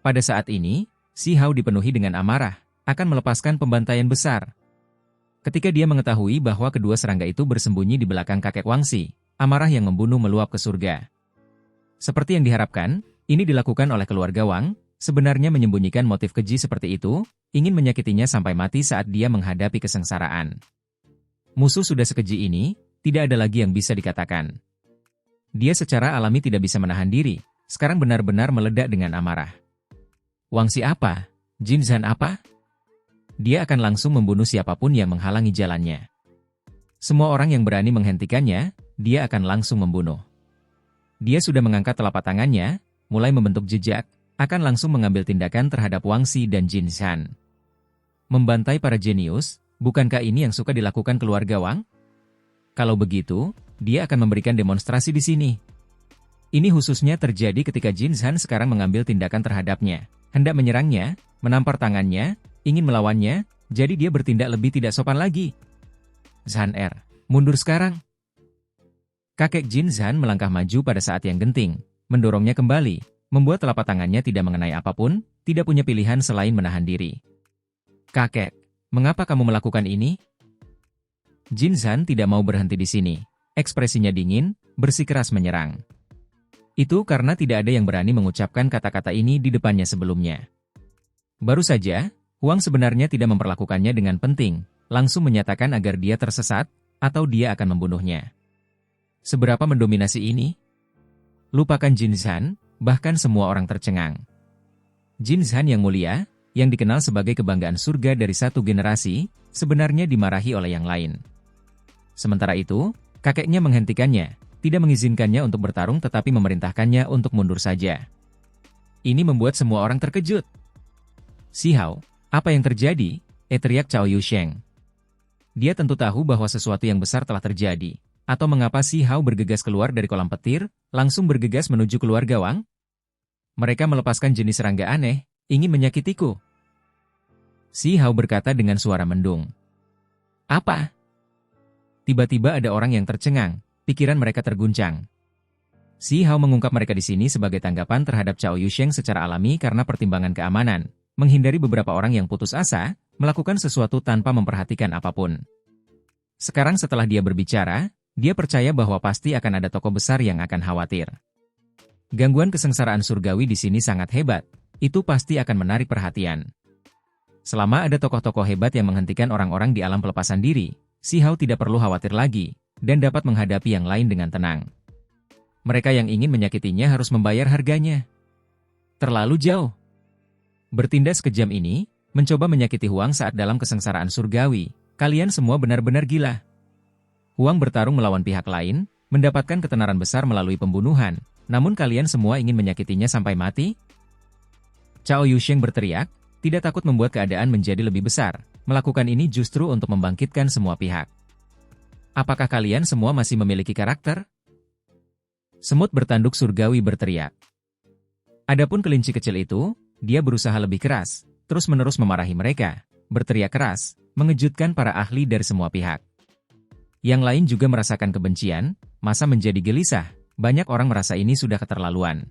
Pada saat ini, Si Hao dipenuhi dengan amarah, akan melepaskan pembantaian besar. Ketika dia mengetahui bahwa kedua serangga itu bersembunyi di belakang kakek Wangxi, amarah yang membunuh meluap ke surga. Seperti yang diharapkan, ini dilakukan oleh keluarga Wang, sebenarnya menyembunyikan motif keji seperti itu, ingin menyakitinya sampai mati saat dia menghadapi kesengsaraan. Musuh sudah sekeji ini, tidak ada lagi yang bisa dikatakan. Dia secara alami tidak bisa menahan diri, sekarang benar-benar meledak dengan amarah. Wangxi apa? Jin Zhan apa? Dia akan langsung membunuh siapapun yang menghalangi jalannya. Semua orang yang berani menghentikannya, dia akan langsung membunuh. Dia sudah mengangkat telapak tangannya, mulai membentuk jejak, akan langsung mengambil tindakan terhadap Wangxi dan Jin Zhan. Membantai para jenius, bukankah ini yang suka dilakukan keluarga Wang? Kalau begitu, dia akan memberikan demonstrasi di sini. Ini khususnya terjadi ketika Jin Zhan sekarang mengambil tindakan terhadapnya. Hendak menyerangnya, menampar tangannya, ingin melawannya, jadi dia bertindak lebih tidak sopan lagi. Zhan mundur sekarang. Kakek Jin Zhan melangkah maju pada saat yang genting, mendorongnya kembali, membuat telapak tangannya tidak mengenai apapun, tidak punya pilihan selain menahan diri. Kakek, mengapa kamu melakukan ini? Jin Zhan tidak mau berhenti di sini. Ekspresinya dingin, bersikeras menyerang. Itu karena tidak ada yang berani mengucapkan kata-kata ini di depannya sebelumnya. Baru saja, Huang sebenarnya tidak memperlakukannya dengan penting, langsung menyatakan agar dia tersesat, atau dia akan membunuhnya. Seberapa mendominasi ini? Lupakan Jin Zhan, bahkan semua orang tercengang. Jin Zhan yang mulia, yang dikenal sebagai kebanggaan surga dari satu generasi, sebenarnya dimarahi oleh yang lain. Sementara itu, kakeknya menghentikannya, tidak mengizinkannya untuk bertarung tetapi memerintahkannya untuk mundur saja. Ini membuat semua orang terkejut. Si Hao, apa yang terjadi? Teriak Cao Yusheng. Dia tentu tahu bahwa sesuatu yang besar telah terjadi. Atau mengapa Si Hao bergegas keluar dari kolam petir, langsung bergegas menuju keluarga Wang? Mereka melepaskan jenis serangga aneh, ingin menyakitiku. Si Hao berkata dengan suara mendung. Apa? Tiba-tiba ada orang yang tercengang. Pikiran mereka terguncang. Si Hao mengungkap mereka di sini sebagai tanggapan terhadap Cao Yusheng secara alami karena pertimbangan keamanan, menghindari beberapa orang yang putus asa, melakukan sesuatu tanpa memperhatikan apapun. Sekarang setelah dia berbicara, dia percaya bahwa pasti akan ada tokoh besar yang akan khawatir. Gangguan kesengsaraan surgawi di sini sangat hebat, itu pasti akan menarik perhatian. Selama ada tokoh-tokoh hebat yang menghentikan orang-orang di alam pelepasan diri, Si Hao tidak perlu khawatir lagi, dan dapat menghadapi yang lain dengan tenang. Mereka yang ingin menyakitinya harus membayar harganya. Terlalu jauh. Bertindak sekejam ini, mencoba menyakiti Huang saat dalam kesengsaraan surgawi, kalian semua benar-benar gila. Huang bertarung melawan pihak lain, mendapatkan ketenaran besar melalui pembunuhan, namun kalian semua ingin menyakitinya sampai mati? Cao Yusheng berteriak, tidak takut membuat keadaan menjadi lebih besar, melakukan ini justru untuk membangkitkan semua pihak. Apakah kalian semua masih memiliki karakter? Semut bertanduk surgawi berteriak. Adapun kelinci kecil itu, dia berusaha lebih keras, terus-menerus memarahi mereka, berteriak keras, mengejutkan para ahli dari semua pihak. Yang lain juga merasakan kebencian, masa menjadi gelisah, banyak orang merasa ini sudah keterlaluan.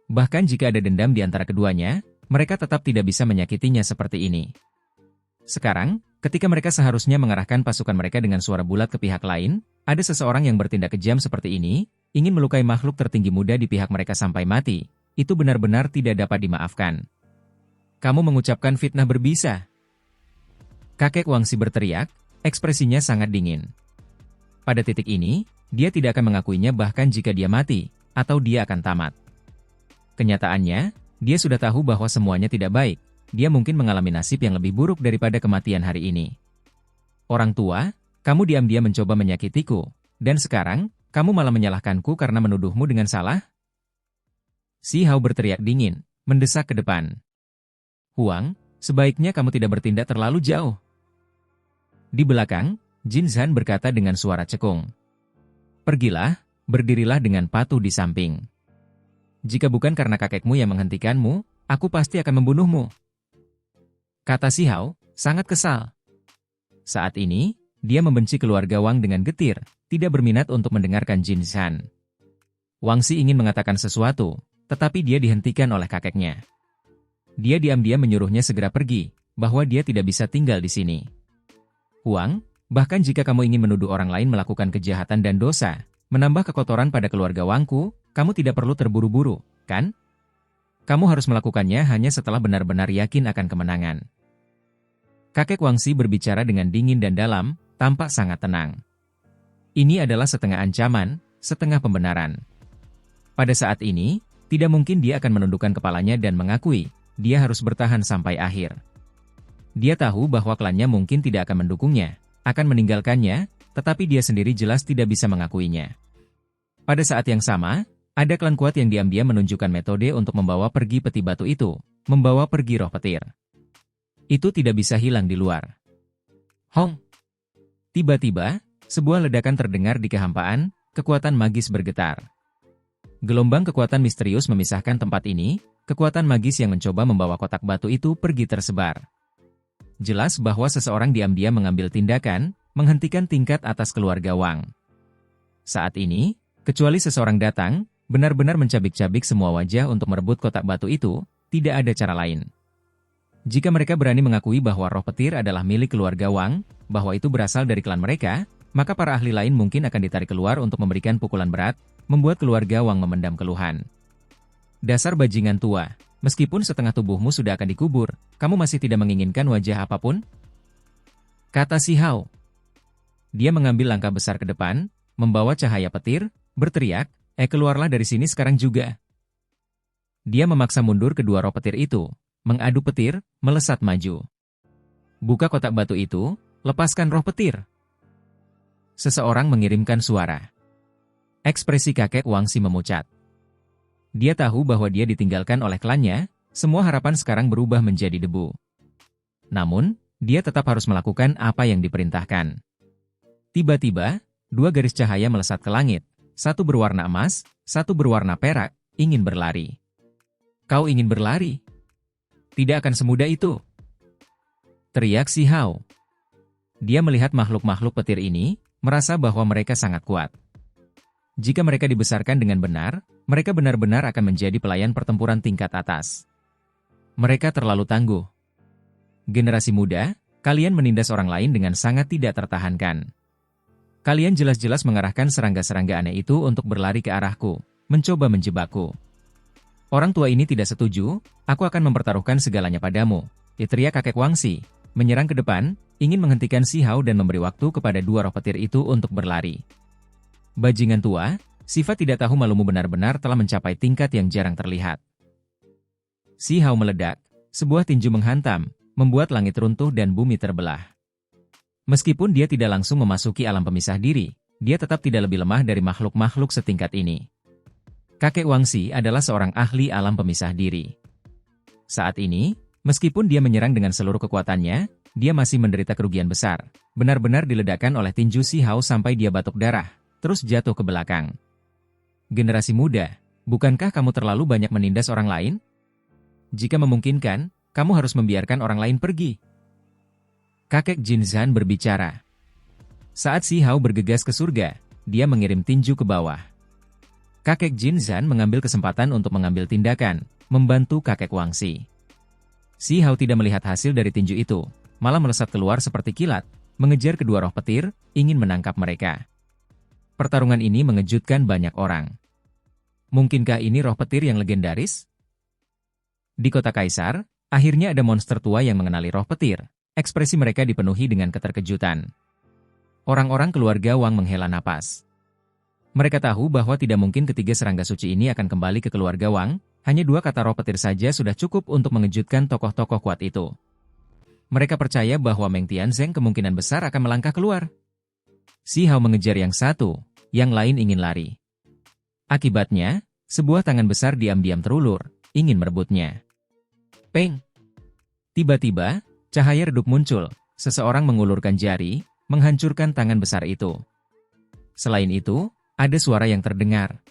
Bahkan jika ada dendam di antara keduanya, mereka tetap tidak bisa menyakitinya seperti ini. Sekarang, ketika mereka seharusnya mengarahkan pasukan mereka dengan suara bulat ke pihak lain, ada seseorang yang bertindak kejam seperti ini, ingin melukai makhluk tertinggi muda di pihak mereka sampai mati, itu benar-benar tidak dapat dimaafkan. Kamu mengucapkan fitnah berbisa. Kakek Wangxi berteriak, ekspresinya sangat dingin. Pada titik ini, dia tidak akan mengakuinya bahkan jika dia mati, atau dia akan tamat. Kenyataannya, dia sudah tahu bahwa semuanya tidak baik. Dia mungkin mengalami nasib yang lebih buruk daripada kematian hari ini. Orang tua, kamu diam-diam mencoba menyakitiku, dan sekarang, kamu malah menyalahkanku karena menuduhmu dengan salah? Si Hao berteriak dingin, mendesak ke depan. Huang, sebaiknya kamu tidak bertindak terlalu jauh. Di belakang, Jin Zhan berkata dengan suara cekung. Pergilah, berdirilah dengan patuh di samping. Jika bukan karena kakekmu yang menghentikanmu, aku pasti akan membunuhmu. Kata Si Hao, sangat kesal. Saat ini, dia membenci keluarga Wang dengan getir, tidak berminat untuk mendengarkan Jin Zhan. Wangxi ingin mengatakan sesuatu, tetapi dia dihentikan oleh kakeknya. Dia diam-diam menyuruhnya segera pergi, bahwa dia tidak bisa tinggal di sini. Huang, bahkan jika kamu ingin menuduh orang lain melakukan kejahatan dan dosa, menambah kekotoran pada keluarga Wangku, kamu tidak perlu terburu-buru, kan? Kamu harus melakukannya hanya setelah benar-benar yakin akan kemenangan. Kakek Wangxi berbicara dengan dingin dan dalam, tampak sangat tenang. Ini adalah setengah ancaman, setengah pembenaran. Pada saat ini, tidak mungkin dia akan menundukkan kepalanya dan mengakui, dia harus bertahan sampai akhir. Dia tahu bahwa klannya mungkin tidak akan mendukungnya, akan meninggalkannya, tetapi dia sendiri jelas tidak bisa mengakuinya. Pada saat yang sama, ada klan kuat yang diam-diam menunjukkan metode untuk membawa pergi peti batu itu, membawa pergi roh petir. Itu tidak bisa hilang di luar. Hong! Tiba-tiba, sebuah ledakan terdengar di kehampaan, kekuatan magis bergetar. Gelombang kekuatan misterius memisahkan tempat ini, kekuatan magis yang mencoba membawa kotak batu itu pergi tersebar. Jelas bahwa seseorang diam-diam mengambil tindakan, menghentikan tingkat atas keluarga Wang. Saat ini, kecuali seseorang datang, benar-benar mencabik-cabik semua wajah untuk merebut kotak batu itu, tidak ada cara lain. Jika mereka berani mengakui bahwa roh petir adalah milik keluarga Wang, bahwa itu berasal dari klan mereka, maka para ahli lain mungkin akan ditarik keluar untuk memberikan pukulan berat, membuat keluarga Wang memendam keluhan. Dasar bajingan tua, meskipun setengah tubuhmu sudah akan dikubur, kamu masih tidak menginginkan wajah apapun? Kata Si Hao. Dia mengambil langkah besar ke depan, membawa cahaya petir, berteriak, keluarlah dari sini sekarang juga. Dia memaksa mundur kedua roh petir itu, mengadu petir, melesat maju. Buka kotak batu itu, lepaskan roh petir. Seseorang mengirimkan suara. Ekspresi kakek Wangxi memucat. Dia tahu bahwa dia ditinggalkan oleh klannya, semua harapan sekarang berubah menjadi debu. Namun, dia tetap harus melakukan apa yang diperintahkan. Tiba-tiba, dua garis cahaya melesat ke langit, satu berwarna emas, satu berwarna perak, ingin berlari. Kau ingin berlari? Tidak akan semudah itu. Teriak Si Hao. Dia melihat makhluk-makhluk petir ini, merasa bahwa mereka sangat kuat. Jika mereka dibesarkan dengan benar, mereka benar-benar akan menjadi pelayan pertempuran tingkat atas. Mereka terlalu tangguh. Generasi muda, kalian menindas orang lain dengan sangat tidak tertahankan. Kalian jelas-jelas mengarahkan serangga-serangga aneh itu untuk berlari ke arahku, mencoba menjebakku. Orang tua ini tidak setuju, aku akan mempertaruhkan segalanya padamu, teriak kakek Wangxi, menyerang ke depan, ingin menghentikan Si Hao dan memberi waktu kepada dua roh petir itu untuk berlari. Bajingan tua, sifat tidak tahu malumu benar-benar telah mencapai tingkat yang jarang terlihat. Si Hao meledak, sebuah tinju menghantam, membuat langit runtuh dan bumi terbelah. Meskipun dia tidak langsung memasuki alam pemisah diri, dia tetap tidak lebih lemah dari makhluk-makhluk setingkat ini. Kakek Wangxi adalah seorang ahli alam pemisah diri. Saat ini, meskipun dia menyerang dengan seluruh kekuatannya, dia masih menderita kerugian besar. Benar-benar diledakkan oleh tinju Si Hao sampai dia batuk darah, terus jatuh ke belakang. Generasi muda, bukankah kamu terlalu banyak menindas orang lain? Jika memungkinkan, kamu harus membiarkan orang lain pergi. Kakek Jin Zhan berbicara. Saat Si Hao bergegas ke surga, dia mengirim tinju ke bawah. Kakek Jin Zhan mengambil kesempatan untuk mengambil tindakan, membantu kakek Wangxi. Si Hao tidak melihat hasil dari tinju itu, malah melesat keluar seperti kilat, mengejar kedua roh petir, ingin menangkap mereka. Pertarungan ini mengejutkan banyak orang. Mungkinkah ini roh petir yang legendaris? Di kota Kaisar, akhirnya ada monster tua yang mengenali roh petir. Ekspresi mereka dipenuhi dengan keterkejutan. Orang-orang keluarga Wang menghela napas. Mereka tahu bahwa tidak mungkin ketiga serangga suci ini akan kembali ke keluarga Wang, hanya dua kata roh petir saja sudah cukup untuk mengejutkan tokoh-tokoh kuat itu. Mereka percaya bahwa Meng Tianzeng kemungkinan besar akan melangkah keluar. Si Hao mengejar yang satu, yang lain ingin lari. Akibatnya, sebuah tangan besar diam-diam terulur, ingin merebutnya. Peng! Tiba-tiba, cahaya redup muncul, seseorang mengulurkan jari, menghancurkan tangan besar itu. Selain itu, ada suara yang terdengar.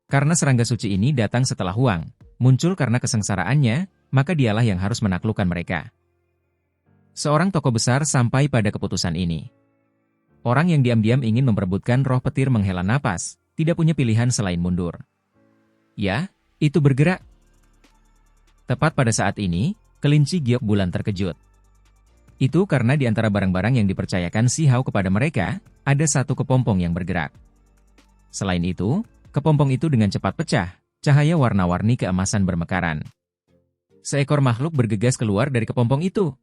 Karena serangga suci ini datang setelah Huang, muncul karena kesengsaraannya, maka dialah yang harus menaklukkan mereka. Seorang tokoh besar sampai pada keputusan ini. Orang yang diam-diam ingin memperebutkan roh petir menghela napas, tidak punya pilihan selain mundur. Ya, itu bergerak. Tepat pada saat ini, kelinci giok bulan terkejut. Itu karena di antara barang-barang yang dipercayakan Si Hao kepada mereka, ada satu kepompong yang bergerak. Selain itu, kepompong itu dengan cepat pecah, cahaya warna-warni keemasan bermekaran. Seekor makhluk bergegas keluar dari kepompong itu.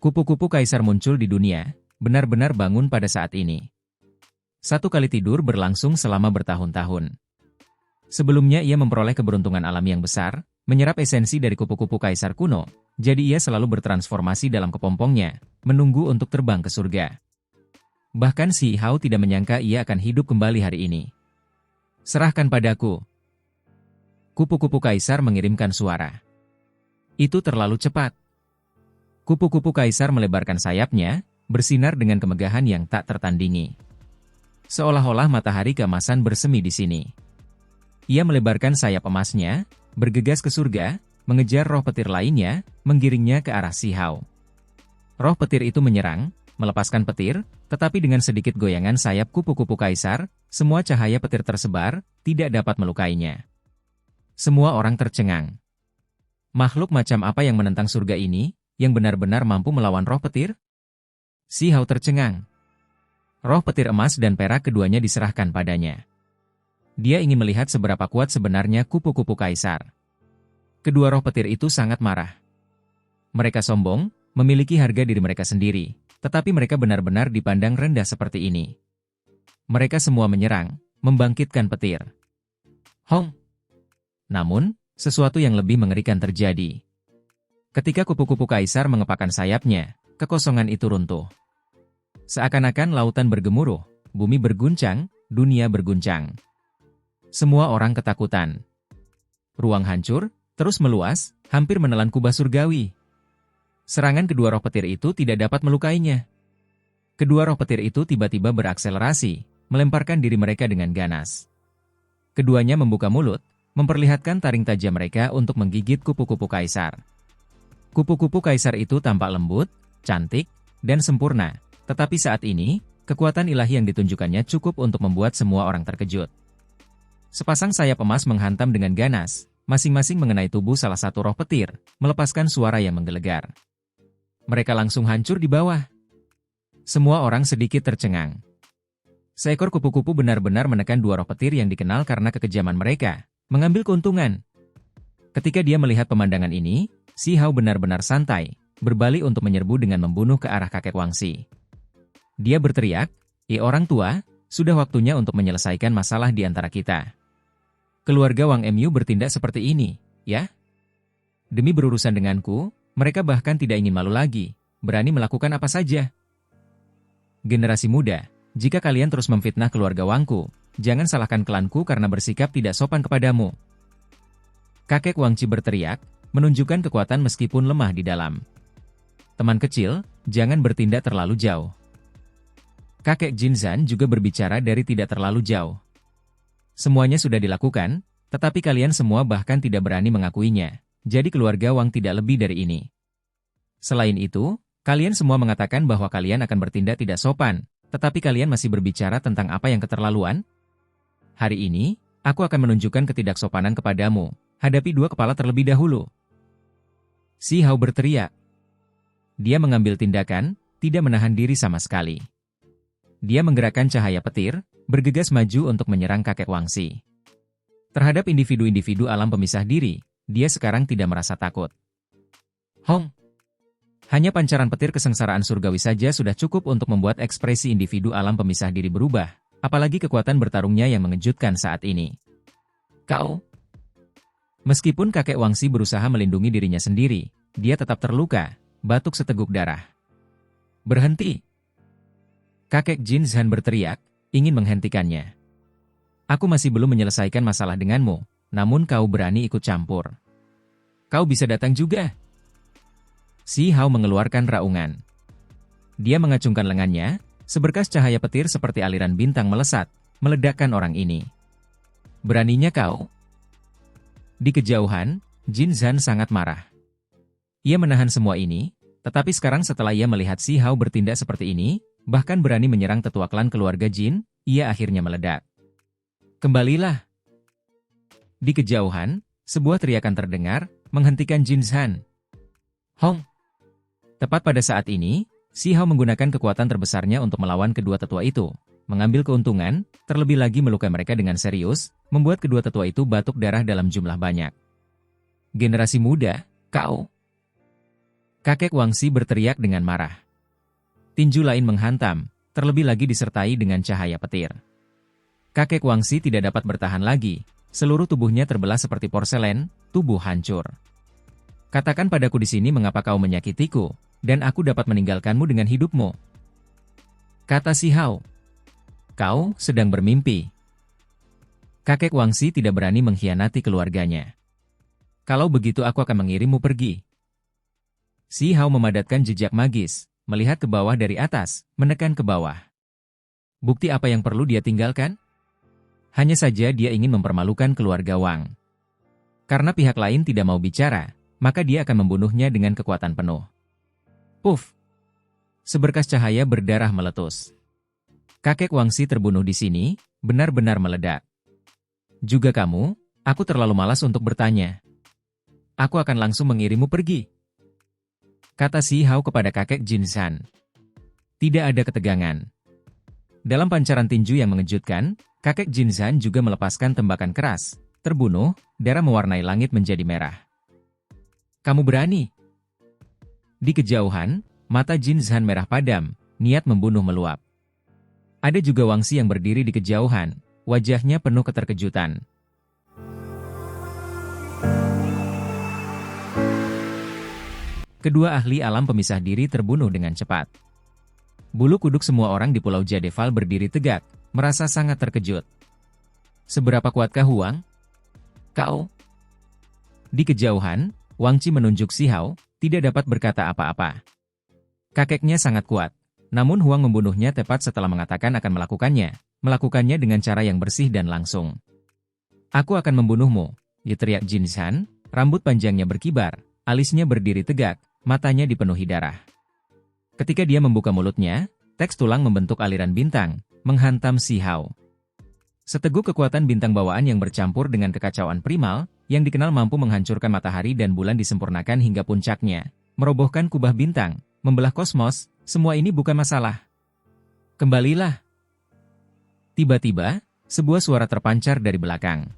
Kupu-kupu kaisar muncul di dunia, benar-benar bangun pada saat ini. Satu kali tidur berlangsung selama bertahun-tahun. Sebelumnya ia memperoleh keberuntungan alam yang besar, menyerap esensi dari kupu-kupu kaisar kuno, jadi ia selalu bertransformasi dalam kepompongnya, menunggu untuk terbang ke surga. Bahkan Si Hao tidak menyangka ia akan hidup kembali hari ini. Serahkan padaku. Kupu-kupu kaisar mengirimkan suara. Itu terlalu cepat. Kupu-kupu kaisar melebarkan sayapnya, bersinar dengan kemegahan yang tak tertandingi. Seolah-olah matahari keemasan bersemi di sini. Ia melebarkan sayap emasnya, bergegas ke surga, mengejar roh petir lainnya, menggiringnya ke arah Si Hao. Roh petir itu menyerang, melepaskan petir, tetapi dengan sedikit goyangan sayap kupu-kupu kaisar, semua cahaya petir tersebar, tidak dapat melukainya. Semua orang tercengang. Makhluk macam apa yang menentang surga ini, yang benar-benar mampu melawan roh petir? Si Hao tercengang. Roh petir emas dan perak keduanya diserahkan padanya. Dia ingin melihat seberapa kuat sebenarnya kupu-kupu kaisar. Kedua roh petir itu sangat marah. Mereka sombong, memiliki harga diri mereka sendiri, tetapi mereka benar-benar dipandang rendah seperti ini. Mereka semua menyerang, membangkitkan petir. Hong! Namun, sesuatu yang lebih mengerikan terjadi. Ketika kupu-kupu kaisar mengepakkan sayapnya, kekosongan itu runtuh. Seakan-akan lautan bergemuruh, bumi berguncang, dunia berguncang. Semua orang ketakutan. Ruang hancur, terus meluas, hampir menelan kubah surgawi. Serangan kedua roh petir itu tidak dapat melukainya. Kedua roh petir itu tiba-tiba berakselerasi, melemparkan diri mereka dengan ganas. Keduanya membuka mulut, memperlihatkan taring tajam mereka untuk menggigit kupu-kupu kaisar. Kupu-kupu kaisar itu tampak lembut, cantik, dan sempurna, tetapi saat ini, kekuatan ilahi yang ditunjukkannya cukup untuk membuat semua orang terkejut. Sepasang sayap emas menghantam dengan ganas, masing-masing mengenai tubuh salah satu roh petir, melepaskan suara yang menggelegar. Mereka langsung hancur di bawah. Semua orang sedikit tercengang. Seekor kupu-kupu benar-benar menekan dua roh petir yang dikenal karena kekejaman mereka, mengambil keuntungan. Ketika dia melihat pemandangan ini, Si Hao benar-benar santai, berbalik untuk menyerbu dengan membunuh ke arah kakek Wangsi. Dia berteriak, orang tua, sudah waktunya untuk menyelesaikan masalah di antara kita. Keluarga Wang Mu bertindak seperti ini, ya? Demi berurusan denganku, mereka bahkan tidak ingin malu lagi, berani melakukan apa saja. Generasi muda, jika kalian terus memfitnah keluarga Wangku, jangan salahkan klanku karena bersikap tidak sopan kepadamu. Kakek Wangci berteriak, menunjukkan kekuatan meskipun lemah di dalam. Teman kecil, jangan bertindak terlalu jauh. Kakek Jinzhan juga berbicara dari tidak terlalu jauh. Semuanya sudah dilakukan, tetapi kalian semua bahkan tidak berani mengakuinya, jadi keluarga Wang tidak lebih dari ini. Selain itu, kalian semua mengatakan bahwa kalian akan bertindak tidak sopan, tetapi kalian masih berbicara tentang apa yang keterlaluan? Hari ini, aku akan menunjukkan ketidaksopanan kepadamu, hadapi dua kepala terlebih dahulu. Si Hao berteriak. Dia mengambil tindakan, tidak menahan diri sama sekali. Dia menggerakkan cahaya petir, bergegas maju untuk menyerang kakek Wangsi. Terhadap individu-individu alam pemisah diri, dia sekarang tidak merasa takut. Hong! Hanya pancaran petir kesengsaraan surgawi saja sudah cukup untuk membuat ekspresi individu alam pemisah diri berubah, apalagi kekuatan bertarungnya yang mengejutkan saat ini. Kau! Meskipun kakek Wangsi berusaha melindungi dirinya sendiri, dia tetap terluka, batuk seteguk darah. Berhenti! Kakek Jinzhan berteriak, ingin menghentikannya. Aku masih belum menyelesaikan masalah denganmu, namun kau berani ikut campur. Kau bisa datang juga. Si Hao mengeluarkan raungan. Dia mengacungkan lengannya, seberkas cahaya petir seperti aliran bintang melesat, meledakkan orang ini. Beraninya kau? Di kejauhan, Jinzhan sangat marah. Ia menahan semua ini, tetapi sekarang setelah ia melihat Si Hao bertindak seperti ini, bahkan berani menyerang tetua klan keluarga Jin, ia akhirnya meledak. Kembalilah. Di kejauhan, sebuah teriakan terdengar, menghentikan Jin Zhan. Hong! Tepat pada saat ini, Si Hao menggunakan kekuatan terbesarnya untuk melawan kedua tetua itu, mengambil keuntungan, terlebih lagi melukai mereka dengan serius, membuat kedua tetua itu batuk darah dalam jumlah banyak. Generasi muda, kau! Kakek Wangxi berteriak dengan marah. Tinju lain menghantam, terlebih lagi disertai dengan cahaya petir. Kakek Wangxi tidak dapat bertahan lagi, seluruh tubuhnya terbelah seperti porselen, tubuh hancur. Katakan padaku di sini mengapa kau menyakitiku, dan aku dapat meninggalkanmu dengan hidupmu. Kata Si Hao. Kau sedang bermimpi. Kakek Wangxi tidak berani mengkhianati keluarganya. Kalau begitu aku akan mengirimmu pergi. Si Hao memadatkan jejak magis, melihat ke bawah dari atas, menekan ke bawah. Bukti apa yang perlu dia tinggalkan? Hanya saja dia ingin mempermalukan keluarga Wang. Karena pihak lain tidak mau bicara, maka dia akan membunuhnya dengan kekuatan penuh. Puff! Seberkas cahaya berdarah meletus. Kakek Wangxi terbunuh di sini, benar-benar meledak. Juga kamu, aku terlalu malas untuk bertanya. Aku akan langsung mengirimmu pergi. Kata Si Hao kepada kakek Jin Zhan. Tidak ada ketegangan. Dalam pancaran tinju yang mengejutkan, kakek Jin Zhan juga melepaskan tembakan keras. Terbunuh, darah mewarnai langit menjadi merah. Kamu berani? Di kejauhan, mata Jin Zhan merah padam, niat membunuh meluap. Ada juga Wangxi yang berdiri di kejauhan, wajahnya penuh keterkejutan. Kedua ahli alam pemisah diri terbunuh dengan cepat. Bulu kuduk semua orang di Pulau Jadeval berdiri tegak, merasa sangat terkejut. Seberapa kuatkah Huang? Kau? Di kejauhan, Wang Qi menunjuk Si Hao, tidak dapat berkata apa-apa. Kakeknya sangat kuat, namun Huang membunuhnya tepat setelah mengatakan akan melakukannya dengan cara yang bersih dan langsung. Aku akan membunuhmu, teriak Jin Zhan, rambut panjangnya berkibar, alisnya berdiri tegak, matanya dipenuhi darah. Ketika dia membuka mulutnya, teks tulang membentuk aliran bintang, menghantam Si Hao. Seteguk kekuatan bintang bawaan yang bercampur dengan kekacauan primal, yang dikenal mampu menghancurkan matahari dan bulan disempurnakan hingga puncaknya, merobohkan kubah bintang, membelah kosmos, semua ini bukan masalah. Kembalilah. Tiba-tiba, sebuah suara terpancar dari belakang.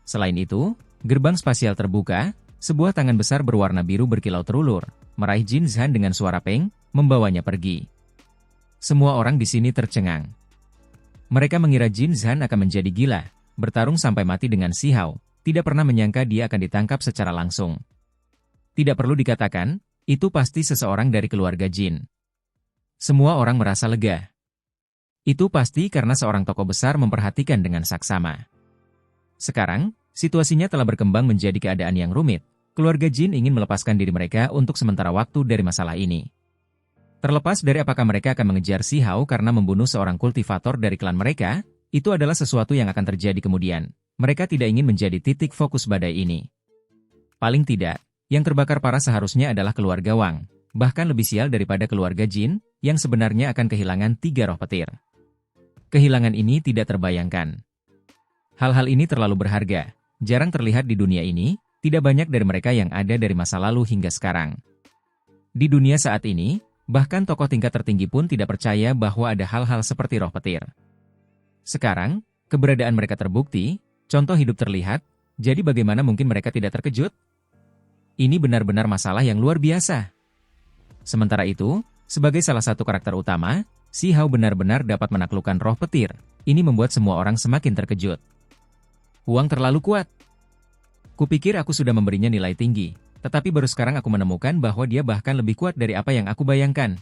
Selain itu, gerbang spasial terbuka, sebuah tangan besar berwarna biru berkilau terulur, meraih Jin Zhan dengan suara peng, membawanya pergi. Semua orang di sini tercengang. Mereka mengira Jin Zhan akan menjadi gila, bertarung sampai mati dengan Si Hao, tidak pernah menyangka dia akan ditangkap secara langsung. Tidak perlu dikatakan, itu pasti seseorang dari keluarga Jin. Semua orang merasa lega. Itu pasti karena seorang tokoh besar memperhatikan dengan saksama. Sekarang, situasinya telah berkembang menjadi keadaan yang rumit. Keluarga Jin ingin melepaskan diri mereka untuk sementara waktu dari masalah ini. Terlepas dari apakah mereka akan mengejar Si Hao karena membunuh seorang kultivator dari klan mereka, itu adalah sesuatu yang akan terjadi kemudian. Mereka tidak ingin menjadi titik fokus badai ini. Paling tidak, yang terbakar parah seharusnya adalah keluarga Wang, bahkan lebih sial daripada keluarga Jin, yang sebenarnya akan kehilangan 3 roh petir. Kehilangan ini tidak terbayangkan. Hal-hal ini terlalu berharga, jarang terlihat di dunia ini, tidak banyak dari mereka yang ada dari masa lalu hingga sekarang. Di dunia saat ini, bahkan tokoh tingkat tertinggi pun tidak percaya bahwa ada hal-hal seperti roh petir. Sekarang, keberadaan mereka terbukti, contoh hidup terlihat, jadi bagaimana mungkin mereka tidak terkejut? Ini benar-benar masalah yang luar biasa. Sementara itu, sebagai salah satu karakter utama, Si Hao benar-benar dapat menaklukkan roh petir. Ini membuat semua orang semakin terkejut. Huang terlalu kuat. Kupikir aku sudah memberinya nilai tinggi, tetapi baru sekarang aku menemukan bahwa dia bahkan lebih kuat dari apa yang aku bayangkan.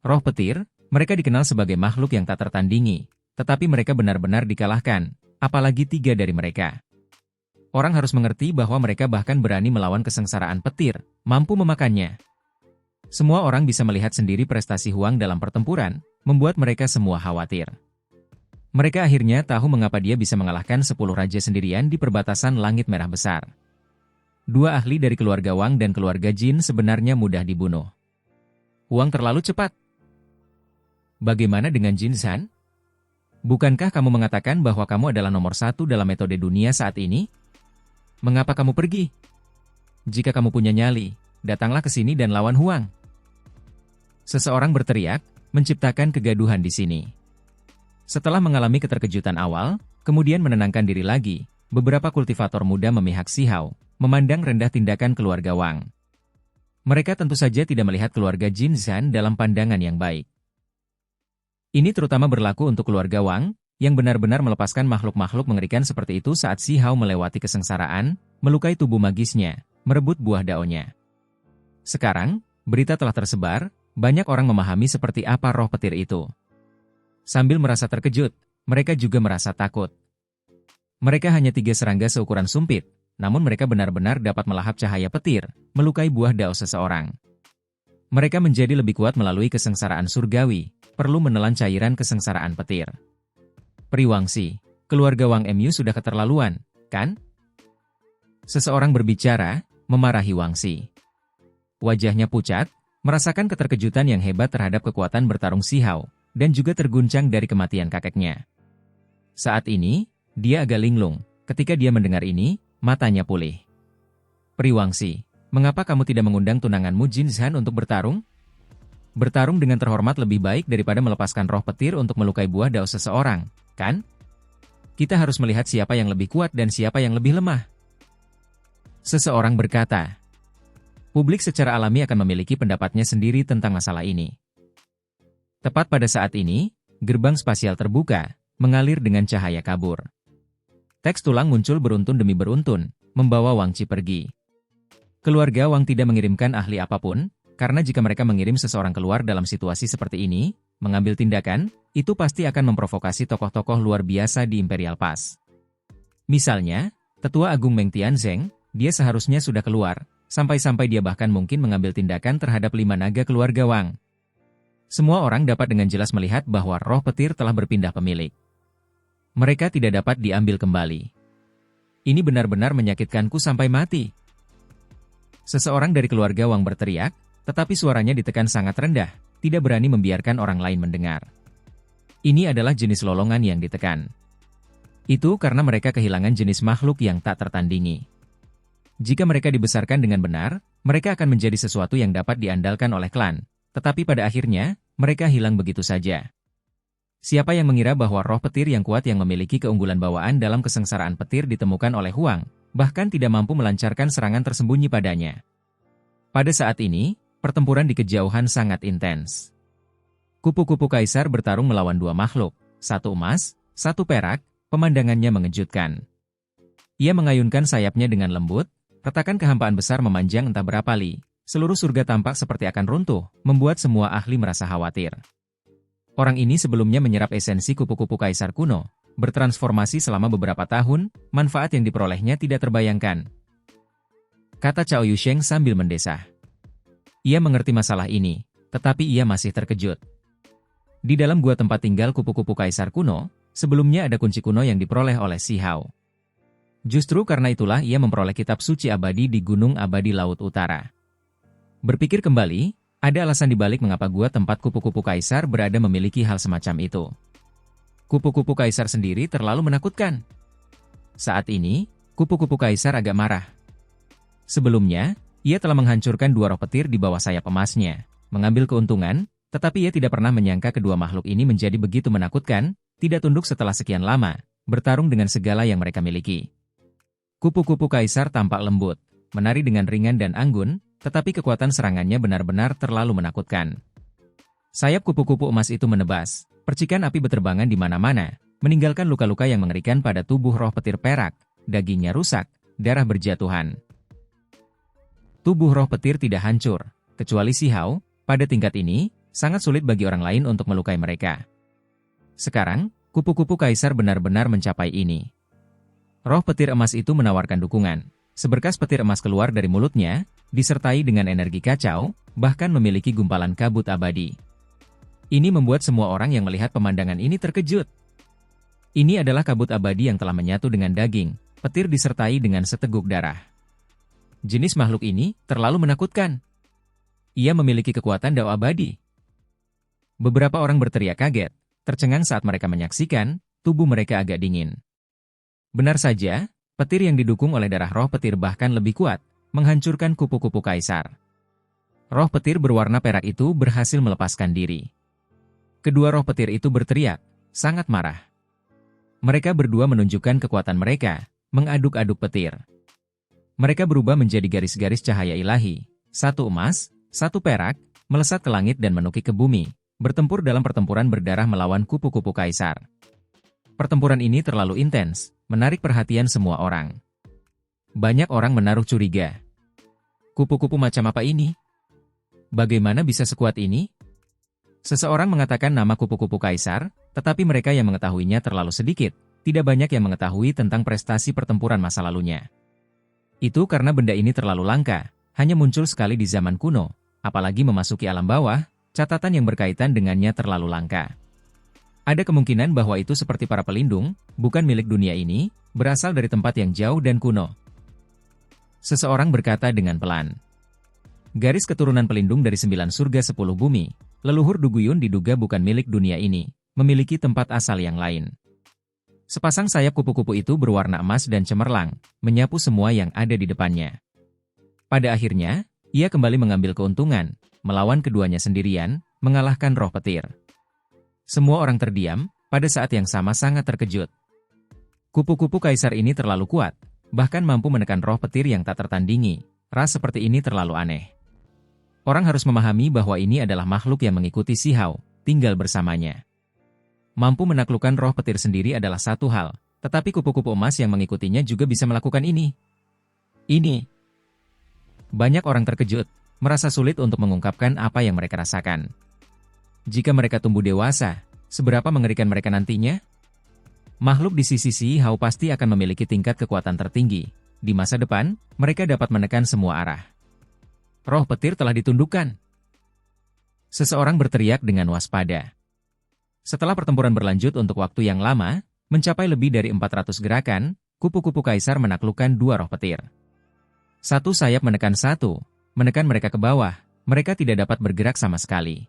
Roh petir, mereka dikenal sebagai makhluk yang tak tertandingi, tetapi mereka benar-benar dikalahkan, apalagi 3 dari mereka. Orang harus mengerti bahwa mereka bahkan berani melawan kesengsaraan petir, mampu memakannya. Semua orang bisa melihat sendiri prestasi Huang dalam pertempuran, membuat mereka semua khawatir. Mereka akhirnya tahu mengapa dia bisa mengalahkan 10 raja sendirian di perbatasan langit merah besar. 2 ahli dari keluarga Wang dan keluarga Jin sebenarnya mudah dibunuh. Huang terlalu cepat. Bagaimana dengan Jin Zhan? Bukankah kamu mengatakan bahwa kamu adalah nomor 1 dalam metode dunia saat ini? Mengapa kamu pergi? jika kamu punya nyali, datanglah ke sini dan lawan Huang. Seseorang berteriak, menciptakan kegaduhan di sini. Setelah mengalami keterkejutan awal, kemudian menenangkan diri lagi, beberapa kultivator muda memihak Si Hao, memandang rendah tindakan keluarga Wang. Mereka tentu saja tidak melihat keluarga Jin Zhan dalam pandangan yang baik. Ini terutama berlaku untuk keluarga Wang, yang benar-benar melepaskan makhluk-makhluk mengerikan seperti itu saat Si Hao melewati kesengsaraan, melukai tubuh magisnya, merebut buah daunnya. Sekarang, berita telah tersebar, banyak orang memahami seperti apa roh petir itu. Sambil merasa terkejut, mereka juga merasa takut. Mereka hanya 3 serangga seukuran sumpit, namun mereka benar-benar dapat melahap cahaya petir, melukai buah dao seseorang. Mereka menjadi lebih kuat melalui kesengsaraan surgawi, perlu menelan cairan kesengsaraan petir. Periwangsi, keluarga Wang Mu sudah keterlaluan, kan? Seseorang berbicara, memarahi Wangsi. Wajahnya pucat, merasakan keterkejutan yang hebat terhadap kekuatan bertarung Si Hao, dan juga terguncang dari kematian kakeknya. Saat ini, dia agak linglung. Ketika dia mendengar ini, matanya pulih. Periwangsi, mengapa kamu tidak mengundang tunanganmu Jin Zhan untuk bertarung? Bertarung dengan terhormat lebih baik daripada melepaskan roh petir untuk melukai buah dao seseorang, kan? Kita harus melihat siapa yang lebih kuat dan siapa yang lebih lemah. Seseorang berkata. Publik secara alami akan memiliki pendapatnya sendiri tentang masalah ini. Tepat pada saat ini, gerbang spasial terbuka, mengalir dengan cahaya kabur. Teks tulang muncul beruntun demi beruntun, membawa Wang Qi pergi. Keluarga Wang tidak mengirimkan ahli apapun, karena jika mereka mengirim seseorang keluar dalam situasi seperti ini, mengambil tindakan, itu pasti akan memprovokasi tokoh-tokoh luar biasa di Imperial Pass. Misalnya, Tetua Agung Meng Tianzeng, dia seharusnya sudah keluar, sampai-sampai dia bahkan mungkin mengambil tindakan terhadap 5 naga keluarga Wang. Semua orang dapat dengan jelas melihat bahwa roh petir telah berpindah pemilik. Mereka tidak dapat diambil kembali. Ini benar-benar menyakitkanku sampai mati. Seseorang dari keluarga Wang berteriak, tetapi suaranya ditekan sangat rendah, tidak berani membiarkan orang lain mendengar. Ini adalah jenis lolongan yang ditekan. Itu karena mereka kehilangan jenis makhluk yang tak tertandingi. Jika mereka dibesarkan dengan benar, mereka akan menjadi sesuatu yang dapat diandalkan oleh klan. Tetapi pada akhirnya, mereka hilang begitu saja. Siapa yang mengira bahwa roh petir yang kuat yang memiliki keunggulan bawaan dalam kesengsaraan petir ditemukan oleh Huang, bahkan tidak mampu melancarkan serangan tersembunyi padanya. Pada saat ini, pertempuran di kejauhan sangat intens. Kupu-kupu kaisar bertarung melawan 2 makhluk, 1 emas, 1 perak, pemandangannya mengejutkan. Ia mengayunkan sayapnya dengan lembut, retakan kehampaan besar memanjang entah berapa li. Seluruh surga tampak seperti akan runtuh, membuat semua ahli merasa khawatir. Orang ini sebelumnya menyerap esensi kupu-kupu kaisar kuno, bertransformasi selama beberapa tahun, manfaat yang diperolehnya tidak terbayangkan. Kata Cao Yusheng sambil mendesah. Ia mengerti masalah ini, tetapi ia masih terkejut. Di dalam gua tempat tinggal kupu-kupu kaisar kuno, sebelumnya ada kunci kuno yang diperoleh oleh Si Hao. Justru karena itulah ia memperoleh kitab suci abadi di Gunung Abadi Laut Utara. Berpikir kembali, ada alasan dibalik mengapa gua tempat kupu-kupu kaisar berada memiliki hal semacam itu. Kupu-kupu kaisar sendiri terlalu menakutkan. Saat ini, kupu-kupu kaisar agak marah. Sebelumnya, ia telah menghancurkan 2 roh petir di bawah sayap emasnya, mengambil keuntungan, tetapi ia tidak pernah menyangka kedua makhluk ini menjadi begitu menakutkan, tidak tunduk setelah sekian lama, bertarung dengan segala yang mereka miliki. Kupu-kupu kaisar tampak lembut, menari dengan ringan dan anggun, tetapi kekuatan serangannya benar-benar terlalu menakutkan. Sayap kupu-kupu emas itu menebas, percikan api berterbangan di mana-mana, meninggalkan luka-luka yang mengerikan pada tubuh roh petir perak, dagingnya rusak, darah berjatuhan. Tubuh roh petir tidak hancur, kecuali Si Hao, pada tingkat ini, sangat sulit bagi orang lain untuk melukai mereka. Sekarang, kupu-kupu kaisar benar-benar mencapai ini. Roh petir emas itu menawarkan dukungan. Seberkas petir emas keluar dari mulutnya, disertai dengan energi kacau, bahkan memiliki gumpalan kabut abadi. Ini membuat semua orang yang melihat pemandangan ini terkejut. Ini adalah kabut abadi yang telah menyatu dengan daging, petir disertai dengan seteguk darah. Jenis makhluk ini terlalu menakutkan. Ia memiliki kekuatan dao abadi. Beberapa orang berteriak kaget, tercengang saat mereka menyaksikan, tubuh mereka agak dingin. Benar saja, petir yang didukung oleh darah roh petir bahkan lebih kuat, menghancurkan kupu-kupu kaisar. Roh petir berwarna perak itu berhasil melepaskan diri. Kedua roh petir itu berteriak, sangat marah. Mereka berdua menunjukkan kekuatan mereka, mengaduk-aduk petir. Mereka berubah menjadi garis-garis cahaya ilahi, satu emas, satu perak, melesat ke langit dan menukik ke bumi, bertempur dalam pertempuran berdarah melawan kupu-kupu kaisar. Pertempuran ini terlalu intens, menarik perhatian semua orang. Banyak orang menaruh curiga. Kupu-kupu macam apa ini? Bagaimana bisa sekuat ini? Seseorang mengatakan nama kupu-kupu kaisar, tetapi mereka yang mengetahuinya terlalu sedikit, tidak banyak yang mengetahui tentang prestasi pertempuran masa lalunya. Itu karena benda ini terlalu langka, hanya muncul sekali di zaman kuno, apalagi memasuki alam bawah, catatan yang berkaitan dengannya terlalu langka. Ada kemungkinan bahwa itu seperti para pelindung, bukan milik dunia ini, berasal dari tempat yang jauh dan kuno. Seseorang berkata dengan pelan. Garis keturunan pelindung dari 9 surga 10 bumi, leluhur Duguyun diduga bukan milik dunia ini, memiliki tempat asal yang lain. Sepasang sayap kupu-kupu itu berwarna emas dan cemerlang, menyapu semua yang ada di depannya. Pada akhirnya, ia kembali mengambil keuntungan, melawan keduanya sendirian, mengalahkan roh petir. Semua orang terdiam, pada saat yang sama sangat terkejut. Kupu-kupu kaisar ini terlalu kuat, bahkan mampu menekan roh petir yang tak tertandingi. Ras seperti ini terlalu aneh. Orang harus memahami bahwa ini adalah makhluk yang mengikuti Si Hao, tinggal bersamanya. Mampu menaklukkan roh petir sendiri adalah satu hal, tetapi kupu-kupu emas yang mengikutinya juga bisa melakukan ini. Banyak orang terkejut, merasa sulit untuk mengungkapkan apa yang mereka rasakan. Jika mereka tumbuh dewasa, seberapa mengerikan mereka nantinya? Makhluk di sisi Si Hao pasti akan memiliki tingkat kekuatan tertinggi. Di masa depan, mereka dapat menekan semua arah. Roh petir telah ditundukkan. Seseorang berteriak dengan waspada. Setelah pertempuran berlanjut untuk waktu yang lama, mencapai lebih dari 400 gerakan, kupu-kupu kaisar menaklukkan 2 roh petir. Satu sayap menekan satu, menekan mereka ke bawah, mereka tidak dapat bergerak sama sekali.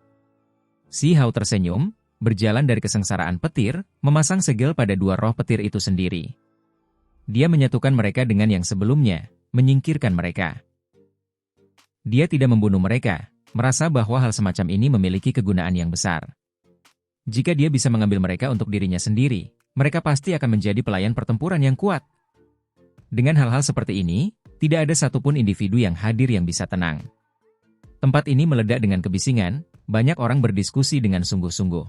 Si Hao tersenyum, berjalan dari kesengsaraan petir, memasang segel pada 2 roh petir itu sendiri. Dia menyatukan mereka dengan yang sebelumnya, menyingkirkan mereka. Dia tidak membunuh mereka, merasa bahwa hal semacam ini memiliki kegunaan yang besar. Jika dia bisa mengambil mereka untuk dirinya sendiri, mereka pasti akan menjadi pelayan pertempuran yang kuat. Dengan hal-hal seperti ini, tidak ada satupun individu yang hadir yang bisa tenang. Tempat ini meledak dengan kebisingan, banyak orang berdiskusi dengan sungguh-sungguh.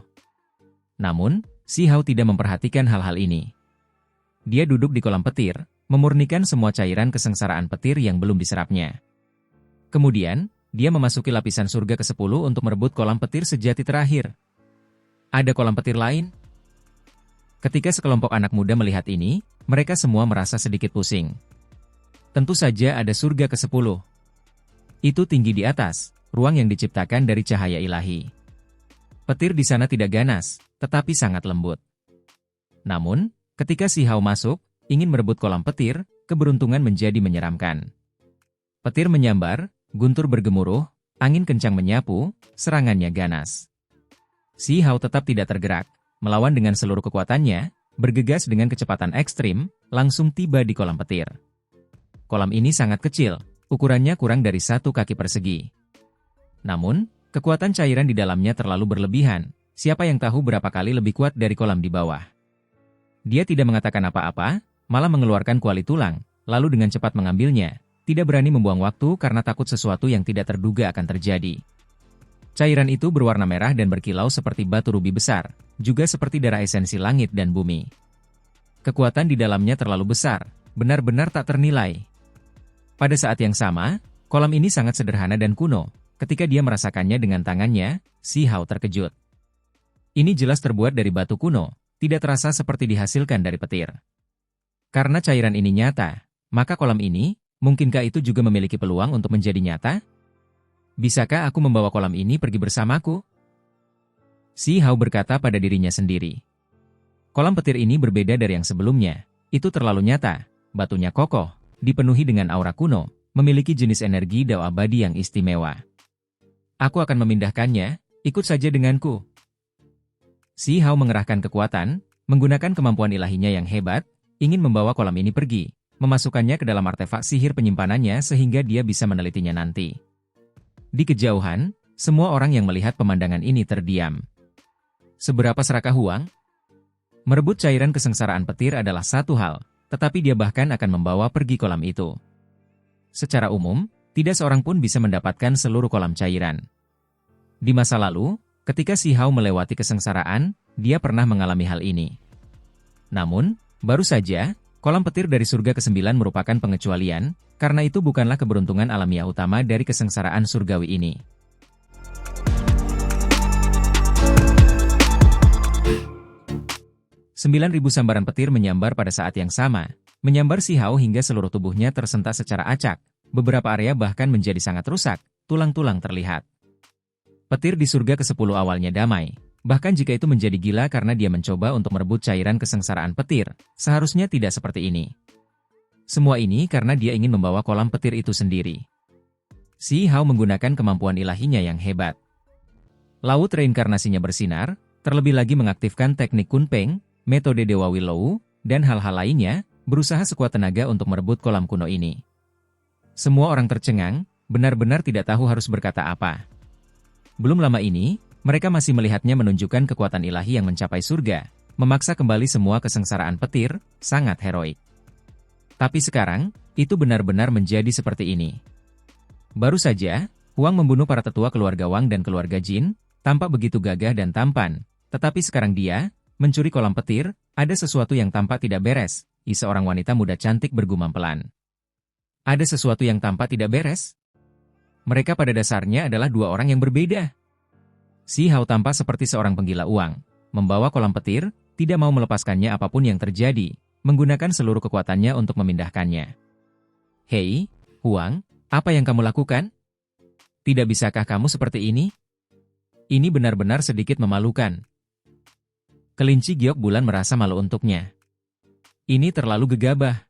Namun, Si Hao tidak memperhatikan hal-hal ini. Dia duduk di kolam petir, memurnikan semua cairan kesengsaraan petir yang belum diserapnya. Kemudian, dia memasuki lapisan surga ke-10 untuk merebut kolam petir sejati terakhir. Ada kolam petir lain? Ketika sekelompok anak muda melihat ini, mereka semua merasa sedikit pusing. Tentu saja ada surga ke-10. Itu tinggi di atas, ruang yang diciptakan dari cahaya ilahi. Petir di sana tidak ganas, tetapi sangat lembut. Namun, ketika Si Hao masuk, ingin merebut kolam petir, keberuntungan menjadi menyeramkan. Petir menyambar, guntur bergemuruh, angin kencang menyapu, serangannya ganas. Si Hao tetap tidak tergerak, melawan dengan seluruh kekuatannya, bergegas dengan kecepatan ekstrim, langsung tiba di kolam petir. Kolam ini sangat kecil, ukurannya kurang dari 1 kaki persegi. Namun, kekuatan cairan di dalamnya terlalu berlebihan, siapa yang tahu berapa kali lebih kuat dari kolam di bawah. Dia tidak mengatakan apa-apa, malah mengeluarkan kuali tulang, lalu dengan cepat mengambilnya, tidak berani membuang waktu karena takut sesuatu yang tidak terduga akan terjadi. Cairan itu berwarna merah dan berkilau seperti batu rubi besar, juga seperti darah esensi langit dan bumi. Kekuatan di dalamnya terlalu besar, benar-benar tak ternilai. Pada saat yang sama, kolam ini sangat sederhana dan kuno. Ketika dia merasakannya dengan tangannya, Si Hao terkejut. Ini jelas terbuat dari batu kuno, tidak terasa seperti dihasilkan dari petir. Karena cairan ini nyata, maka kolam ini, mungkinkah itu juga memiliki peluang untuk menjadi nyata? Bisakah aku membawa kolam ini pergi bersamaku? Si Hao berkata pada dirinya sendiri. Kolam petir ini berbeda dari yang sebelumnya, itu terlalu nyata, batunya kokoh, dipenuhi dengan aura kuno, memiliki jenis energi dao abadi yang istimewa. Aku akan memindahkannya, ikut saja denganku. Si Hao mengerahkan kekuatan, menggunakan kemampuan ilahinya yang hebat, ingin membawa kolam ini pergi, memasukkannya ke dalam artefak sihir penyimpanannya sehingga dia bisa menelitinya nanti. Di kejauhan, semua orang yang melihat pemandangan ini terdiam. Seberapa serakah Huang? Merebut cairan kesengsaraan petir adalah satu hal, tetapi dia bahkan akan membawa pergi kolam itu. Secara umum, tidak seorang pun bisa mendapatkan seluruh kolam cairan. Di masa lalu, ketika Si Hao melewati kesengsaraan, dia pernah mengalami hal ini. Namun, baru saja, kolam petir dari surga ke-9 merupakan pengecualian, karena itu bukanlah keberuntungan alamiah utama dari kesengsaraan surgawi ini. Sembilan ribu sambaran petir menyambar pada saat yang sama, menyambar Si Hao hingga seluruh tubuhnya tersentak secara acak, beberapa area bahkan menjadi sangat rusak, tulang-tulang terlihat. Petir di surga ke-10 awalnya damai, bahkan jika itu menjadi gila karena dia mencoba untuk merebut cairan kesengsaraan petir, seharusnya tidak seperti ini. Semua ini karena dia ingin membawa kolam petir itu sendiri. Si Hao menggunakan kemampuan ilahinya yang hebat. Laut reinkarnasinya bersinar, terlebih lagi mengaktifkan teknik Kunpeng, metode Dewa Willow, dan hal-hal lainnya, berusaha sekuat tenaga untuk merebut kolam kuno ini. Semua orang tercengang, benar-benar tidak tahu harus berkata apa. Belum lama ini, mereka masih melihatnya menunjukkan kekuatan ilahi yang mencapai surga, memaksa kembali semua kesengsaraan petir, sangat heroik. Tapi sekarang, itu benar-benar menjadi seperti ini. Baru saja, Huang membunuh para tetua keluarga Wang dan keluarga Jin, tampak begitu gagah dan tampan, tetapi sekarang dia mencuri kolam petir, ada sesuatu yang tampak tidak beres, seorang wanita muda cantik bergumam pelan. Ada sesuatu yang tampak tidak beres? Mereka pada dasarnya adalah dua orang yang berbeda. Si Hao tampak seperti seorang penggila uang, membawa kolam petir, tidak mau melepaskannya apapun yang terjadi, menggunakan seluruh kekuatannya untuk memindahkannya. Hei, Huang, apa yang kamu lakukan? Tidak bisakah kamu seperti ini? Ini benar-benar sedikit memalukan. Kelinci giok bulan merasa malu untuknya. Ini terlalu gegabah.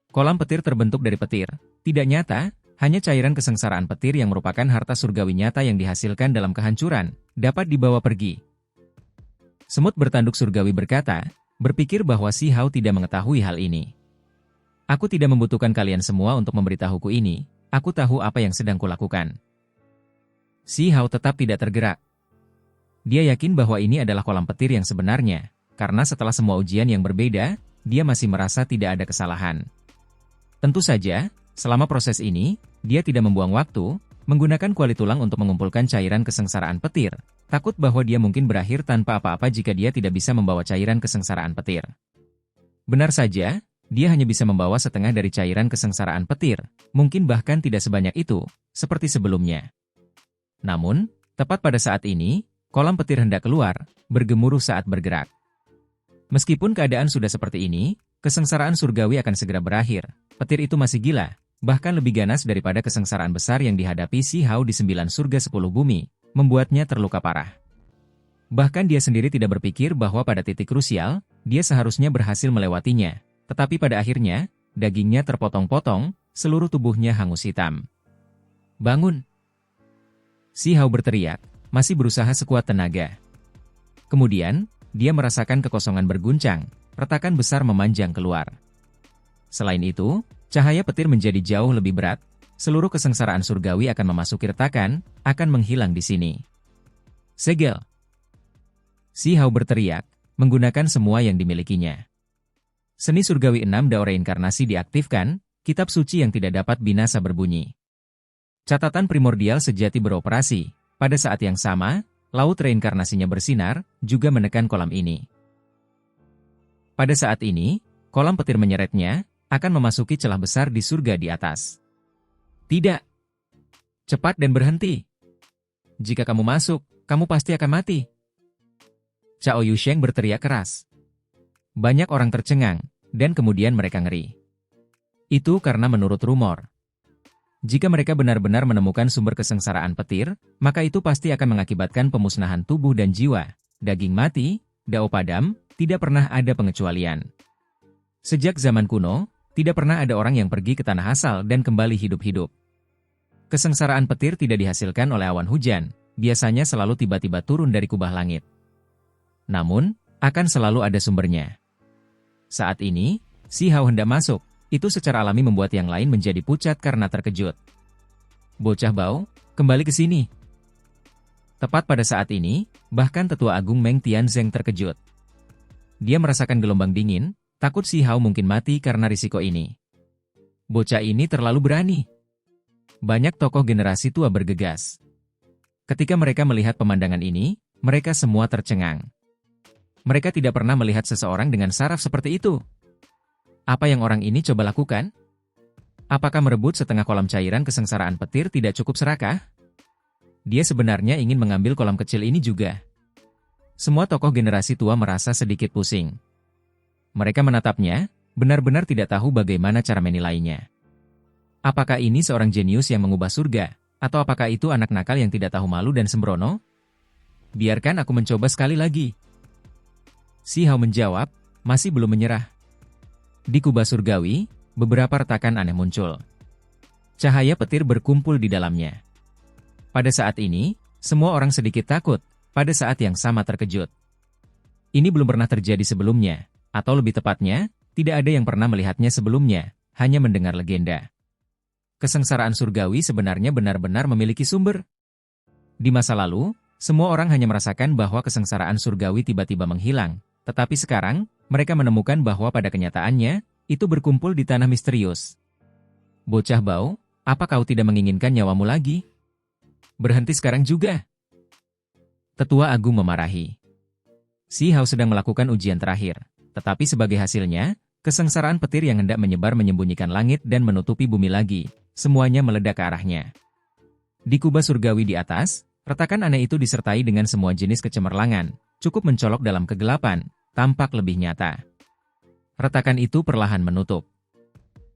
Kolam petir terbentuk dari petir, tidak nyata, hanya cairan kesengsaraan petir yang merupakan harta surgawi nyata yang dihasilkan dalam kehancuran, dapat dibawa pergi. Semut bertanduk surgawi berkata, berpikir bahwa Si Hao tidak mengetahui hal ini. Aku tidak membutuhkan kalian semua untuk memberitahuku ini, aku tahu apa yang sedang kulakukan. Si Hao tetap tidak tergerak. Dia yakin bahwa ini adalah kolam petir yang sebenarnya, karena setelah semua ujian yang berbeda, dia masih merasa tidak ada kesalahan. Tentu saja, selama proses ini, dia tidak membuang waktu, menggunakan kuali tulang untuk mengumpulkan cairan kesengsaraan petir, takut bahwa dia mungkin berakhir tanpa apa-apa jika dia tidak bisa membawa cairan kesengsaraan petir. Benar saja, dia hanya bisa membawa setengah dari cairan kesengsaraan petir, mungkin bahkan tidak sebanyak itu, seperti sebelumnya. Namun, tepat pada saat ini, kolam petir hendak keluar, bergemuruh saat bergerak. Meskipun keadaan sudah seperti ini, kesengsaraan surgawi akan segera berakhir. Petir itu masih gila, bahkan lebih ganas daripada kesengsaraan besar yang dihadapi Si Hao di 9 surga 10 bumi, membuatnya terluka parah. Bahkan dia sendiri tidak berpikir bahwa pada titik krusial, dia seharusnya berhasil melewatinya. Tetapi pada akhirnya, dagingnya terpotong-potong, seluruh tubuhnya hangus hitam. Bangun! Si Hao berteriak, masih berusaha sekuat tenaga. Kemudian, dia merasakan kekosongan berguncang, retakan besar memanjang keluar. Selain itu, cahaya petir menjadi jauh lebih berat, seluruh kesengsaraan surgawi akan memasuki retakan, akan menghilang di sini. Segel! Si Hao berteriak, menggunakan semua yang dimilikinya. Seni surgawi 6 Dao reinkarnasi diaktifkan, kitab suci yang tidak dapat binasa berbunyi. Catatan primordial sejati beroperasi. Pada saat yang sama, laut reinkarnasinya bersinar, juga menekan kolam ini. Pada saat ini, kolam petir menyeretnya, akan memasuki celah besar di surga di atas. Tidak! Cepat dan berhenti! Jika kamu masuk, kamu pasti akan mati. Cao Yusheng berteriak keras. Banyak orang tercengang, dan kemudian mereka ngeri. Itu karena menurut rumor, jika mereka benar-benar menemukan sumber kesengsaraan petir, maka itu pasti akan mengakibatkan pemusnahan tubuh dan jiwa, daging mati, dao padam, tidak pernah ada pengecualian. Sejak zaman kuno, tidak pernah ada orang yang pergi ke tanah asal dan kembali hidup-hidup. Kesengsaraan petir tidak dihasilkan oleh awan hujan, biasanya selalu tiba-tiba turun dari kubah langit. Namun, akan selalu ada sumbernya. Saat ini, Si Hao hendak masuk, Itu secara alami membuat yang lain menjadi pucat karena terkejut. Bocah bau, kembali ke sini. Tepat pada saat ini, bahkan Tetua Agung Meng Tianzeng terkejut. Dia merasakan gelombang dingin, takut Si Hao mungkin mati karena risiko ini. Bocah ini terlalu berani. Banyak tokoh generasi tua bergegas. Ketika mereka melihat pemandangan ini, mereka semua tercengang. Mereka tidak pernah melihat seseorang dengan saraf seperti itu. Apa yang orang ini coba lakukan? Apakah merebut setengah kolam cairan kesengsaraan petir tidak cukup serakah? Dia sebenarnya ingin mengambil kolam kecil ini juga. Semua tokoh generasi tua merasa sedikit pusing. Mereka menatapnya, benar-benar tidak tahu bagaimana cara menilainya. Apakah ini seorang jenius yang mengubah surga, atau apakah itu anak nakal yang tidak tahu malu dan sembrono? Biarkan aku mencoba sekali lagi. Si Hao menjawab, masih belum menyerah. Di kubah surgawi, beberapa retakan aneh muncul. Cahaya petir berkumpul di dalamnya. Pada saat ini, semua orang sedikit takut, pada saat yang sama terkejut. Ini belum pernah terjadi sebelumnya, atau lebih tepatnya, tidak ada yang pernah melihatnya sebelumnya, hanya mendengar legenda. Kesengsaraan surgawi sebenarnya benar-benar memiliki sumber. Di masa lalu, semua orang hanya merasakan bahwa kesengsaraan surgawi tiba-tiba menghilang, tetapi sekarang, mereka menemukan bahwa pada kenyataannya, itu berkumpul di tanah misterius. Bocah bau, apa kau tidak menginginkan nyawamu lagi? Berhenti sekarang juga. Tetua Agung memarahi. Si Hao sedang melakukan ujian terakhir, tetapi sebagai hasilnya, kesengsaraan petir yang hendak menyebar menyembunyikan langit dan menutupi bumi lagi, semuanya meledak ke arahnya. Di kubah surgawi di atas, retakan aneh itu disertai dengan semua jenis kecemerlangan, cukup mencolok dalam kegelapan, tampak lebih nyata. Retakan itu perlahan menutup.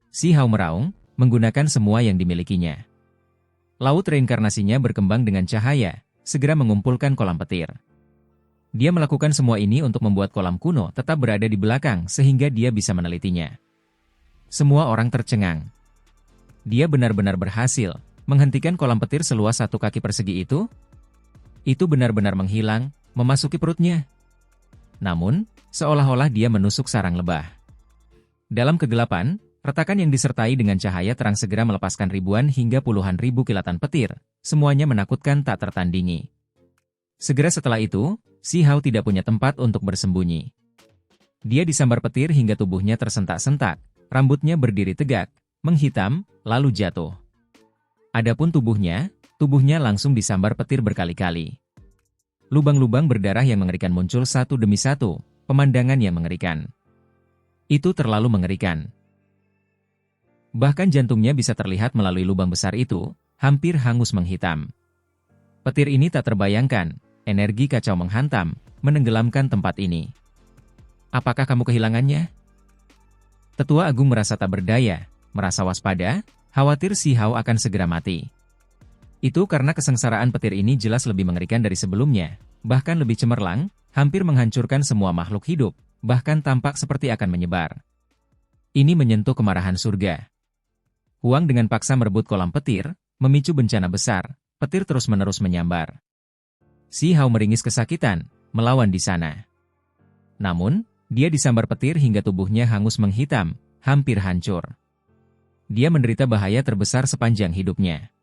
Si Hao meraung, menggunakan semua yang dimilikinya. Laut reinkarnasinya berkembang dengan cahaya, segera mengumpulkan kolam petir. Dia melakukan semua ini untuk membuat kolam kuno tetap berada di belakang sehingga dia bisa menelitinya. Semua orang tercengang. Dia benar-benar berhasil menghentikan kolam petir seluas 1 kaki persegi itu. Itu benar-benar menghilang, memasuki perutnya. Namun, seolah-olah dia menusuk sarang lebah. Dalam kegelapan, retakan yang disertai dengan cahaya terang segera melepaskan ribuan hingga puluhan ribu kilatan petir, semuanya menakutkan tak tertandingi. Segera setelah itu, Si Hao tidak punya tempat untuk bersembunyi. Dia disambar petir hingga tubuhnya tersentak-sentak, rambutnya berdiri tegak, menghitam, lalu jatuh. Adapun tubuhnya langsung disambar petir berkali-kali. Lubang-lubang berdarah yang mengerikan muncul satu demi satu, pemandangan yang mengerikan. Itu terlalu mengerikan. Bahkan jantungnya bisa terlihat melalui lubang besar itu, hampir hangus menghitam. Petir ini tak terbayangkan, energi kacau menghantam, menenggelamkan tempat ini. Apakah kamu kehilangannya? Tetua Agung merasa tak berdaya, merasa waspada, khawatir Si Hao akan segera mati. Itu karena kesengsaraan petir ini jelas lebih mengerikan dari sebelumnya, bahkan lebih cemerlang, hampir menghancurkan semua makhluk hidup, bahkan tampak seperti akan menyebar. Ini menyentuh kemarahan surga. Huang dengan paksa merebut kolam petir, memicu bencana besar, petir terus-menerus menyambar. Si Hao meringis kesakitan, melawan di sana. Namun, dia disambar petir hingga tubuhnya hangus menghitam, hampir hancur. Dia menderita bahaya terbesar sepanjang hidupnya.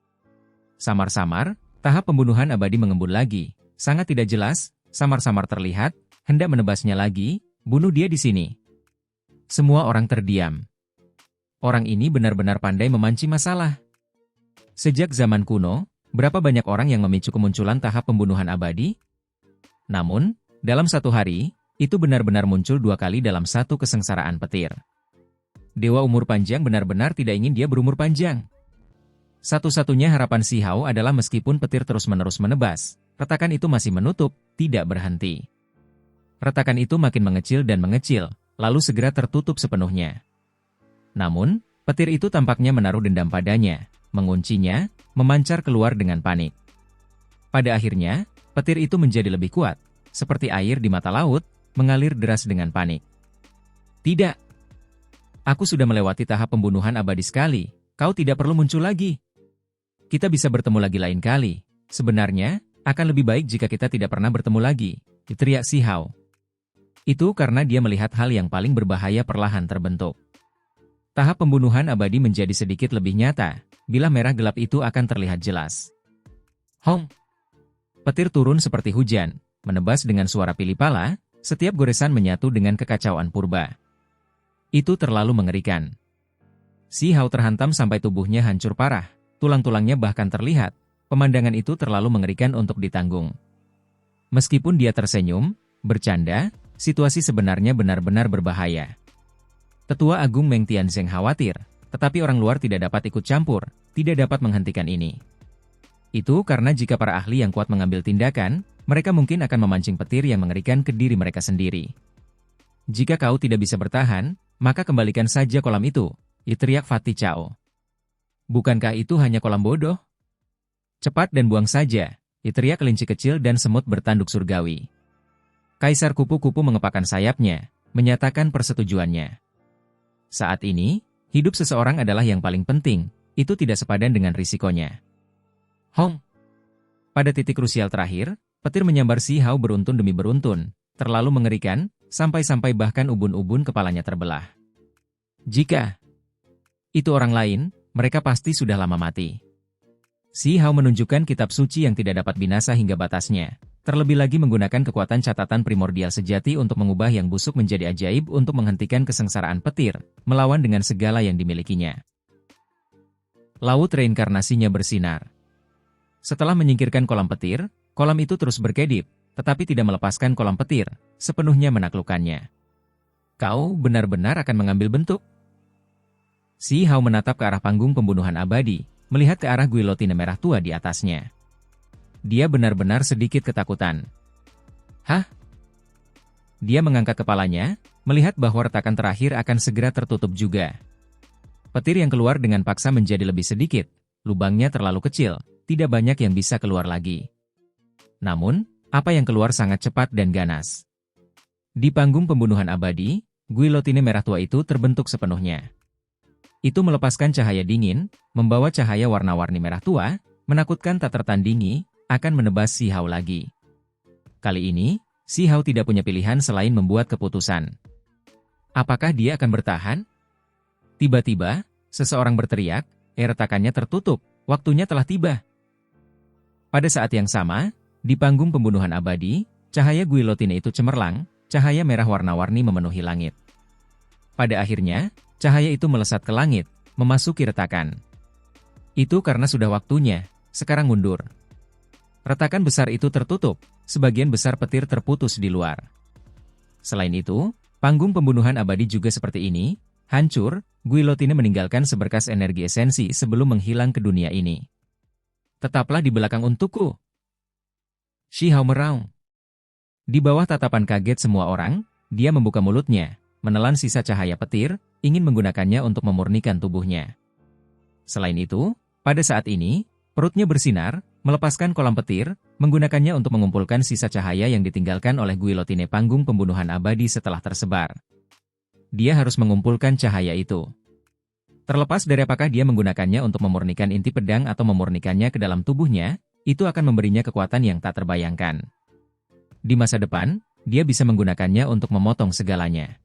Samar-samar, tahap pembunuhan abadi mengembun lagi, sangat tidak jelas, samar-samar terlihat, hendak menebasnya lagi, bunuh dia di sini. Semua orang terdiam. Orang ini benar-benar pandai memancing masalah. Sejak zaman kuno, berapa banyak orang yang memicu kemunculan tahap pembunuhan abadi? Namun, dalam satu hari, itu benar-benar muncul 2 kali dalam satu kesengsaraan petir. Dewa umur panjang benar-benar tidak ingin dia berumur panjang. Satu-satunya harapan Si Hao adalah meskipun petir terus-menerus menebas, retakan itu masih menutup, tidak berhenti. Retakan itu makin mengecil dan mengecil, lalu segera tertutup sepenuhnya. Namun, petir itu tampaknya menaruh dendam padanya, menguncinya, memancar keluar dengan panik. Pada akhirnya, petir itu menjadi lebih kuat, seperti air di mata laut, mengalir deras dengan panik. Tidak. Aku sudah melewati tahap pembunuhan abadi sekali, kau tidak perlu muncul lagi. Kita bisa bertemu lagi lain kali. Sebenarnya, akan lebih baik jika kita tidak pernah bertemu lagi, teriak Si Hao. Itu karena dia melihat hal yang paling berbahaya perlahan terbentuk. Tahap pembunuhan abadi menjadi sedikit lebih nyata, bila merah gelap itu akan terlihat jelas. Hong! Petir turun seperti hujan, menebas dengan suara pilih pala, setiap goresan menyatu dengan kekacauan purba. Itu terlalu mengerikan. Si Hao terhantam sampai tubuhnya hancur parah, tulang-tulangnya bahkan terlihat. Pemandangan itu terlalu mengerikan untuk ditanggung. Meskipun dia tersenyum, bercanda, situasi sebenarnya benar-benar berbahaya. Tetua Agung Meng Tianzeng khawatir, tetapi orang luar tidak dapat ikut campur, tidak dapat menghentikan ini. Itu karena jika para ahli yang kuat mengambil tindakan, mereka mungkin akan memancing petir yang mengerikan ke diri mereka sendiri. Jika kau tidak bisa bertahan, maka kembalikan saja kolam itu, teriak Fatih Cao. Bukankah itu hanya kolam bodoh? Cepat dan buang saja, teriak kelinci kecil dan semut bertanduk surgawi. Kaisar kupu-kupu mengepakkan sayapnya, menyatakan persetujuannya. Saat ini, hidup seseorang adalah yang paling penting, itu tidak sepadan dengan risikonya. Hong! Pada titik krusial terakhir, petir menyambar Si Hao beruntun demi beruntun, terlalu mengerikan, sampai-sampai bahkan ubun-ubun kepalanya terbelah. Jika itu orang lain, mereka pasti sudah lama mati. Si Hao menunjukkan kitab suci yang tidak dapat binasa hingga batasnya, terlebih lagi menggunakan kekuatan catatan primordial sejati untuk mengubah yang busuk menjadi ajaib untuk menghentikan kesengsaraan petir, melawan dengan segala yang dimilikinya. Laut reinkarnasinya bersinar. Setelah menyingkirkan kolam petir, kolam itu terus berkedip, tetapi tidak melepaskan kolam petir, sepenuhnya menaklukkannya. Kau benar-benar akan mengambil bentuk? Si Hao menatap ke arah panggung pembunuhan abadi, melihat ke arah guillotine merah tua di atasnya. Dia benar-benar sedikit ketakutan. Hah? Dia mengangkat kepalanya, melihat bahwa retakan terakhir akan segera tertutup juga. Petir yang keluar dengan paksa menjadi lebih sedikit, lubangnya terlalu kecil, tidak banyak yang bisa keluar lagi. Namun, apa yang keluar sangat cepat dan ganas. Di panggung pembunuhan abadi, guillotine merah tua itu terbentuk sepenuhnya. Itu melepaskan cahaya dingin, membawa cahaya warna-warni merah tua, menakutkan tak tertandingi, akan menebas Si Hao lagi. Kali ini, Si Hao tidak punya pilihan selain membuat keputusan. Apakah dia akan bertahan? Tiba-tiba, seseorang berteriak, retakannya tertutup, waktunya telah tiba. Pada saat yang sama, di panggung pembunuhan abadi, cahaya guillotine itu cemerlang, cahaya merah warna-warni memenuhi langit. Pada akhirnya, cahaya itu melesat ke langit, memasuki retakan. Itu karena sudah waktunya, sekarang mundur. Retakan besar itu tertutup, sebagian besar petir terputus di luar. Selain itu, panggung pembunuhan abadi juga seperti ini, hancur, guillotine meninggalkan seberkas energi esensi sebelum menghilang ke dunia ini. Tetaplah di belakang untukku. Si Hao meraung. Di bawah tatapan kaget semua orang, dia membuka mulutnya, menelan sisa cahaya petir, ingin menggunakannya untuk memurnikan tubuhnya. Selain itu, pada saat ini, perutnya bersinar, melepaskan kolam petir, menggunakannya untuk mengumpulkan sisa cahaya yang ditinggalkan oleh guillotine panggung pembunuhan abadi setelah tersebar. Dia harus mengumpulkan cahaya itu. Terlepas dari apakah dia menggunakannya untuk memurnikan inti pedang atau memurnikannya ke dalam tubuhnya, itu akan memberinya kekuatan yang tak terbayangkan. Di masa depan, dia bisa menggunakannya untuk memotong segalanya.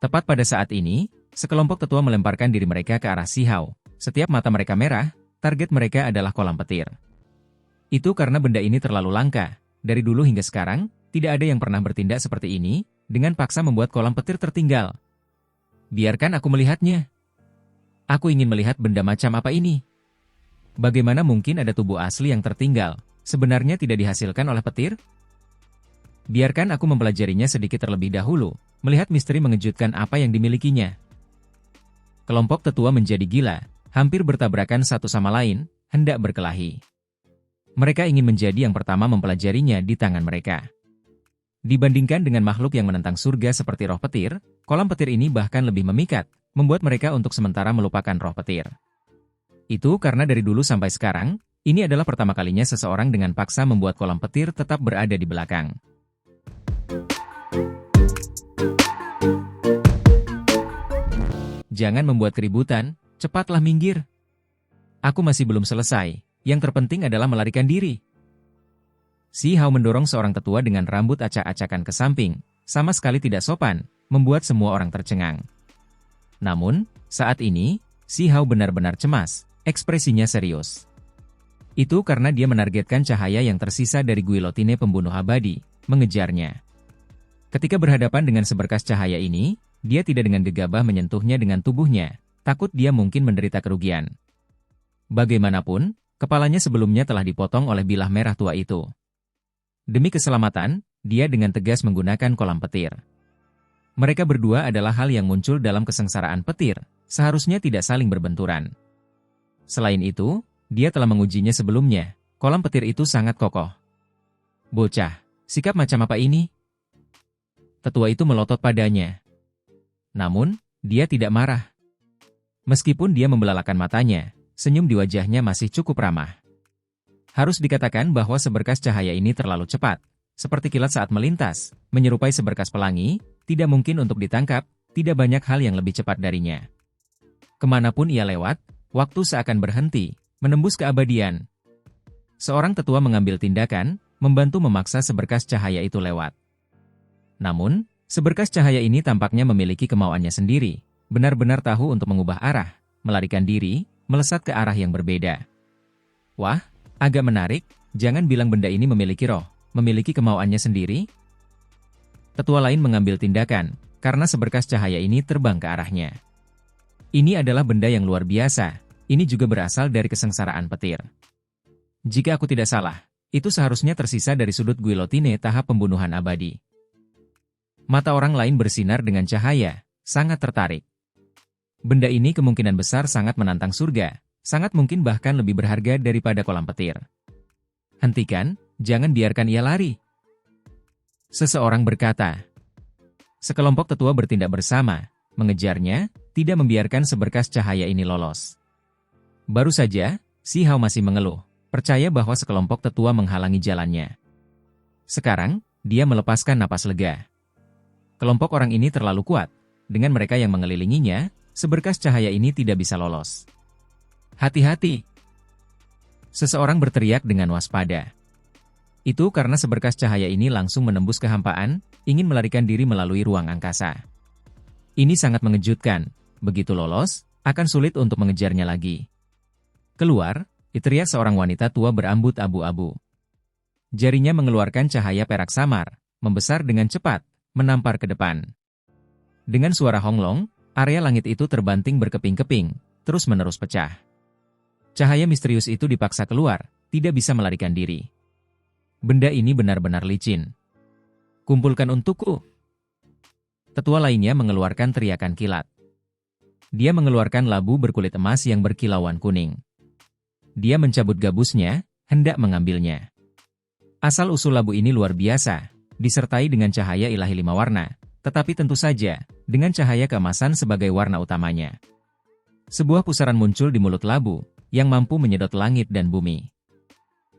Tepat pada saat ini, sekelompok tetua melemparkan diri mereka ke arah Si Hao. Setiap mata mereka merah, target mereka adalah kolam petir. Itu karena benda ini terlalu langka. Dari dulu hingga sekarang, tidak ada yang pernah bertindak seperti ini, dengan paksa membuat kolam petir tertinggal. Biarkan aku melihatnya. Aku ingin melihat benda macam apa ini. Bagaimana mungkin ada tubuh asli yang tertinggal, sebenarnya tidak dihasilkan oleh petir? Biarkan aku mempelajarinya sedikit terlebih dahulu, melihat misteri mengejutkan apa yang dimilikinya. Kelompok tetua menjadi gila, hampir bertabrakan satu sama lain, hendak berkelahi. Mereka ingin menjadi yang pertama mempelajarinya di tangan mereka. Dibandingkan dengan makhluk yang menentang surga seperti roh petir, kolam petir ini bahkan lebih memikat, membuat mereka untuk sementara melupakan roh petir. Itu karena dari dulu sampai sekarang, ini adalah pertama kalinya seseorang dengan paksa membuat kolam petir tetap berada di belakang. Jangan membuat keributan, cepatlah minggir. Aku masih belum selesai, yang terpenting adalah melarikan diri. Si Hao mendorong seorang tetua dengan rambut acak-acakan ke samping, sama sekali tidak sopan, membuat semua orang tercengang. Namun, saat ini, Si Hao benar-benar cemas, ekspresinya serius. Itu karena dia menargetkan cahaya yang tersisa dari guillotine pembunuh abadi, mengejarnya. Ketika berhadapan dengan seberkas cahaya ini, dia tidak dengan gegabah menyentuhnya dengan tubuhnya, takut dia mungkin menderita kerugian. Bagaimanapun, kepalanya sebelumnya telah dipotong oleh bilah merah tua itu. Demi keselamatan, dia dengan tegas menggunakan kolam petir. Mereka berdua adalah hal yang muncul dalam kesengsaraan petir, seharusnya tidak saling berbenturan. Selain itu, dia telah mengujinya sebelumnya, kolam petir itu sangat kokoh. Bocah, sikap macam apa ini? Tetua itu melotot padanya. Namun, dia tidak marah. Meskipun dia membelalakan matanya, senyum di wajahnya masih cukup ramah. Harus dikatakan bahwa seberkas cahaya ini terlalu cepat, seperti kilat saat melintas, menyerupai seberkas pelangi, tidak mungkin untuk ditangkap, tidak banyak hal yang lebih cepat darinya. Kemanapun ia lewat, waktu seakan berhenti, menembus keabadian. Seorang tetua mengambil tindakan, membantu memaksa seberkas cahaya itu lewat. Namun, seberkas cahaya ini tampaknya memiliki kemauannya sendiri, benar-benar tahu untuk mengubah arah, melarikan diri, melesat ke arah yang berbeda. Wah, agak menarik, jangan bilang benda ini memiliki roh, memiliki kemauannya sendiri. Tetua lain mengambil tindakan, karena seberkas cahaya ini terbang ke arahnya. Ini adalah benda yang luar biasa. Ini juga berasal dari kesengsaraan petir. Jika aku tidak salah, itu seharusnya tersisa dari sudut guillotine tahap pembunuhan abadi. Mata orang lain bersinar dengan cahaya, sangat tertarik. Benda ini kemungkinan besar sangat menantang surga, sangat mungkin bahkan lebih berharga daripada kolam petir. Hentikan, jangan biarkan ia lari. Seseorang berkata. Sekelompok tetua bertindak bersama, mengejarnya, tidak membiarkan seberkas cahaya ini lolos. Baru saja, Si Hao masih mengeluh, percaya bahwa sekelompok tetua menghalangi jalannya. Sekarang, dia melepaskan napas lega. Kelompok orang ini terlalu kuat, dengan mereka yang mengelilinginya, seberkas cahaya ini tidak bisa lolos. Hati-hati! Seseorang berteriak dengan waspada. Itu karena seberkas cahaya ini langsung menembus kehampaan, ingin melarikan diri melalui ruang angkasa. Ini sangat mengejutkan, begitu lolos, akan sulit untuk mengejarnya lagi. Keluar, teriak seorang wanita tua berambut abu-abu. Jarinya mengeluarkan cahaya perak samar, membesar dengan cepat, menampar ke depan. Dengan suara honglong, area langit itu terbanting berkeping-keping, terus-menerus pecah. Cahaya misterius itu dipaksa keluar, tidak bisa melarikan diri. Benda ini benar-benar licin. Kumpulkan untukku. Tetua lainnya mengeluarkan teriakan kilat. Dia mengeluarkan labu berkulit emas yang berkilauan kuning. Dia mencabut gabusnya, hendak mengambilnya. Asal-usul labu ini luar biasa, disertai dengan cahaya ilahi 5 warna, tetapi tentu saja, dengan cahaya keemasan sebagai warna utamanya. Sebuah pusaran muncul di mulut labu, yang mampu menyedot langit dan bumi.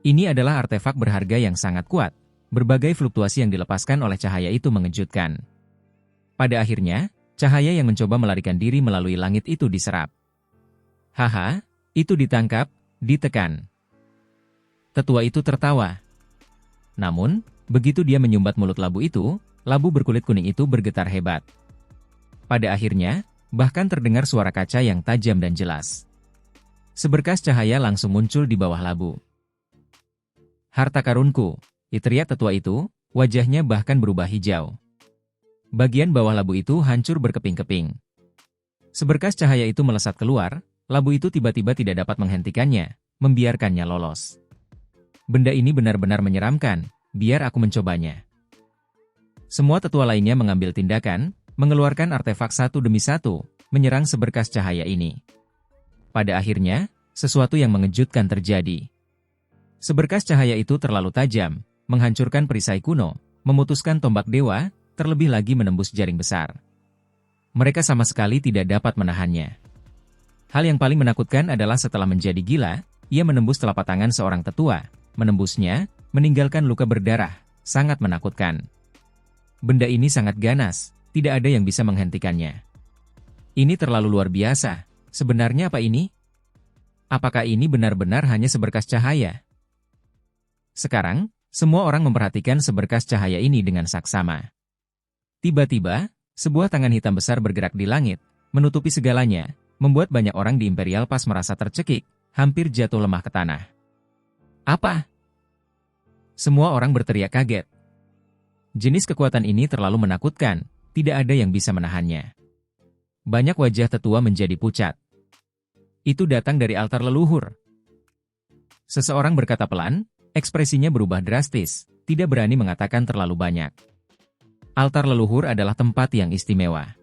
Ini adalah artefak berharga yang sangat kuat, berbagai fluktuasi yang dilepaskan oleh cahaya itu mengejutkan. Pada akhirnya, cahaya yang mencoba melarikan diri melalui langit itu diserap. Haha, itu ditangkap, ditekan. Tetua itu tertawa. Namun, begitu dia menyumbat mulut labu itu, labu berkulit kuning itu bergetar hebat. Pada akhirnya, bahkan terdengar suara kaca yang tajam dan jelas. Seberkas cahaya langsung muncul di bawah labu. Harta karunku, teriak tetua itu, wajahnya bahkan berubah hijau. Bagian bawah labu itu hancur berkeping-keping. Seberkas cahaya itu melesat keluar, labu itu tiba-tiba tidak dapat menghentikannya, membiarkannya lolos. Benda ini benar-benar menyeramkan, biar aku mencobanya. Semua tetua lainnya mengambil tindakan, mengeluarkan artefak satu demi satu, menyerang seberkas cahaya ini. Pada akhirnya, sesuatu yang mengejutkan terjadi. Seberkas cahaya itu terlalu tajam, menghancurkan perisai kuno, memutuskan tombak dewa, terlebih lagi menembus jaring besar. Mereka sama sekali tidak dapat menahannya. Hal yang paling menakutkan adalah setelah menjadi gila, ia menembus telapak tangan seorang tetua, menembusnya, meninggalkan luka berdarah, sangat menakutkan. Benda ini sangat ganas, tidak ada yang bisa menghentikannya. Ini terlalu luar biasa, sebenarnya apa ini? Apakah ini benar-benar hanya seberkas cahaya? Sekarang, semua orang memperhatikan seberkas cahaya ini dengan saksama. Tiba-tiba, sebuah tangan hitam besar bergerak di langit, menutupi segalanya, membuat banyak orang di Imperial Pass merasa tercekik, hampir jatuh lemah ke tanah. Apa? Semua orang berteriak kaget. Jenis kekuatan ini terlalu menakutkan, tidak ada yang bisa menahannya. Banyak wajah tetua menjadi pucat. Itu datang dari altar leluhur. Seseorang berkata pelan, ekspresinya berubah drastis, tidak berani mengatakan terlalu banyak. Altar leluhur adalah tempat yang istimewa.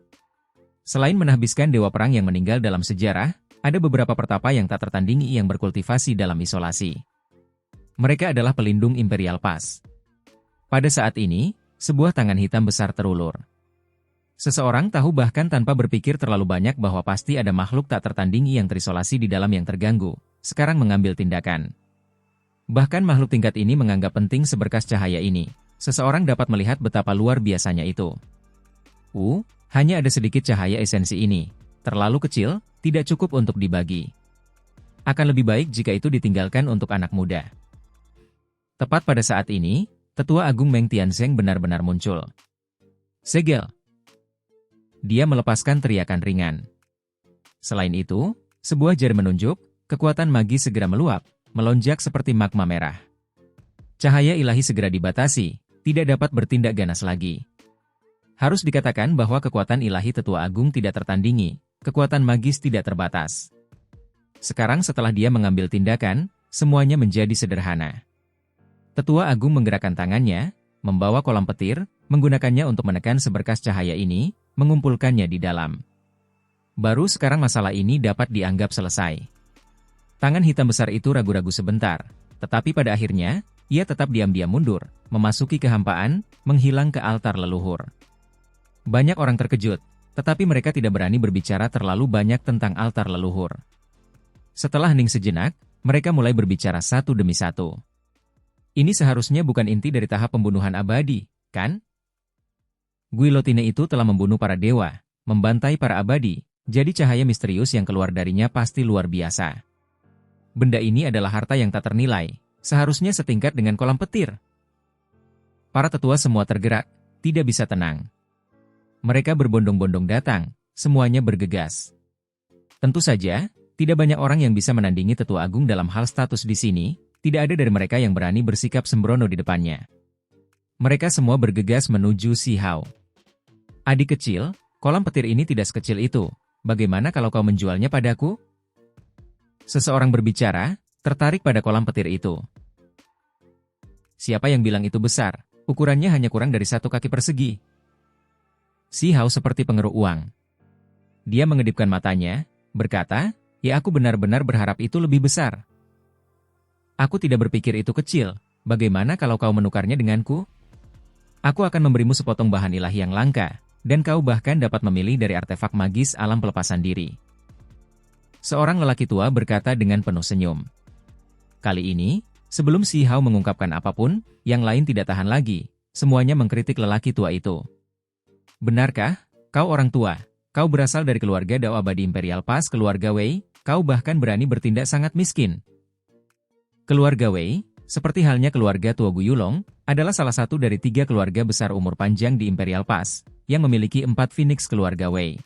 Selain menahbiskan dewa perang yang meninggal dalam sejarah, ada beberapa pertapa yang tak tertandingi yang berkultivasi dalam isolasi. Mereka adalah pelindung Imperial Pass. Pada saat ini, sebuah tangan hitam besar terulur. Seseorang tahu bahkan tanpa berpikir terlalu banyak bahwa pasti ada makhluk tak tertandingi yang terisolasi di dalam yang terganggu, sekarang mengambil tindakan. Bahkan makhluk tingkat ini menganggap penting seberkas cahaya ini. Seseorang dapat melihat betapa luar biasanya itu. Hanya ada sedikit cahaya esensi ini. Terlalu kecil, tidak cukup untuk dibagi. Akan lebih baik jika itu ditinggalkan untuk anak muda. Tepat pada saat ini, Tetua Agung Meng Tianzeng benar-benar muncul. Segel. Dia melepaskan teriakan ringan. Selain itu, sebuah jari menunjuk, kekuatan magis segera meluap, melonjak seperti magma merah. Cahaya ilahi segera dibatasi, tidak dapat bertindak ganas lagi. Harus dikatakan bahwa kekuatan ilahi Tetua Agung tidak tertandingi, kekuatan magis tidak terbatas. Sekarang setelah dia mengambil tindakan, semuanya menjadi sederhana. Tetua Agung menggerakkan tangannya, membawa kolam petir, menggunakannya untuk menekan seberkas cahaya ini, mengumpulkannya di dalam. Baru sekarang masalah ini dapat dianggap selesai. Tangan hitam besar itu ragu-ragu sebentar, tetapi pada akhirnya, ia tetap diam-diam mundur, memasuki kehampaan, menghilang ke altar leluhur. Banyak orang terkejut, tetapi mereka tidak berani berbicara terlalu banyak tentang altar leluhur. Setelah hening sejenak, mereka mulai berbicara satu demi satu. Ini seharusnya bukan inti dari tahap pembunuhan abadi, kan? Guillotine itu telah membunuh para dewa, membantai para abadi, jadi cahaya misterius yang keluar darinya pasti luar biasa. Benda ini adalah harta yang tak ternilai, seharusnya setingkat dengan kolam petir. Para tetua semua tergerak, tidak bisa tenang. Mereka berbondong-bondong datang, semuanya bergegas. Tentu saja, tidak banyak orang yang bisa menandingi Tetua Agung dalam hal status di sini, tidak ada dari mereka yang berani bersikap sembrono di depannya. Mereka semua bergegas menuju Si Hao. Adik kecil, kolam petir ini tidak sekecil itu, bagaimana kalau kau menjualnya padaku? Seseorang berbicara, tertarik pada kolam petir itu. Siapa yang bilang itu besar? Ukurannya hanya kurang dari 1 kaki persegi. Si Hao seperti pengeruk uang. Dia mengedipkan matanya, berkata, ya aku benar-benar berharap itu lebih besar. Aku tidak berpikir itu kecil, bagaimana kalau kau menukarnya denganku? Aku akan memberimu sepotong bahan ilahi yang langka, dan kau bahkan dapat memilih dari artefak magis alam pelepasan diri. Seorang lelaki tua berkata dengan penuh senyum. Kali ini, sebelum Si Hao mengungkapkan apapun, yang lain tidak tahan lagi, semuanya mengkritik lelaki tua itu. Benarkah, kau orang tua, kau berasal dari keluarga Dao Abadi Imperial Pass keluarga Wei, kau bahkan berani bertindak sangat miskin. Keluarga Wei, seperti halnya keluarga tua Gu Yulong, adalah salah satu dari 3 keluarga besar umur panjang di Imperial Pass, yang memiliki 4 Phoenix keluarga Wei.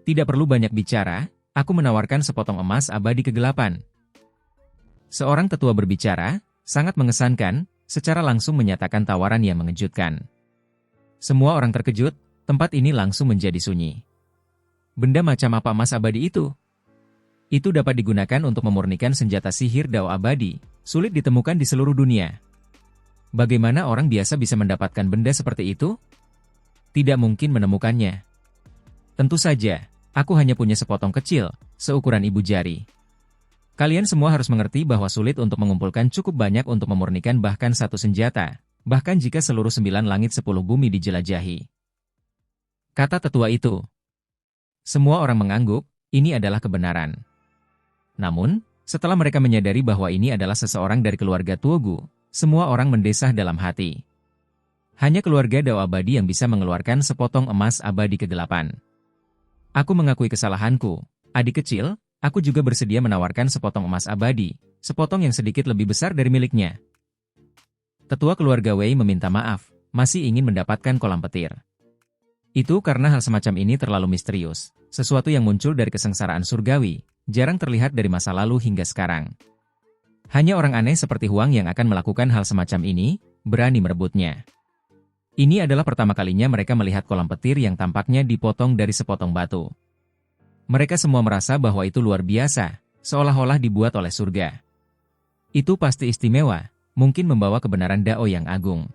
Tidak perlu banyak bicara, aku menawarkan sepotong emas abadi kegelapan. Seorang tetua berbicara, sangat mengesankan, secara langsung menyatakan tawaran yang mengejutkan. Semua orang terkejut, tempat ini langsung menjadi sunyi. Benda macam apa emas abadi itu? Itu dapat digunakan untuk memurnikan senjata sihir Dao abadi, sulit ditemukan di seluruh dunia. Bagaimana orang biasa bisa mendapatkan benda seperti itu? Tidak mungkin menemukannya. Tentu saja, aku hanya punya sepotong kecil, seukuran ibu jari. Kalian semua harus mengerti bahwa sulit untuk mengumpulkan cukup banyak untuk memurnikan bahkan 1 senjata, bahkan jika seluruh 9 langit 10 bumi dijelajahi. Kata tetua itu. Semua orang mengangguk, ini adalah kebenaran. Namun, setelah mereka menyadari bahwa ini adalah seseorang dari keluarga Tuogu, semua orang mendesah dalam hati. Hanya keluarga Dao Abadi yang bisa mengeluarkan sepotong emas abadi kegelapan. Aku mengakui kesalahanku, adik kecil, aku juga bersedia menawarkan sepotong emas abadi, sepotong yang sedikit lebih besar dari miliknya. Tetua keluarga Wei meminta maaf, masih ingin mendapatkan kolam petir. Itu karena hal semacam ini terlalu misterius, sesuatu yang muncul dari kesengsaraan surgawi, jarang terlihat dari masa lalu hingga sekarang. Hanya orang aneh seperti Huang yang akan melakukan hal semacam ini, berani merebutnya. Ini adalah pertama kalinya mereka melihat kolam petir yang tampaknya dipotong dari sepotong batu. Mereka semua merasa bahwa itu luar biasa, seolah-olah dibuat oleh surga. Itu pasti istimewa, mungkin membawa kebenaran Dao yang agung.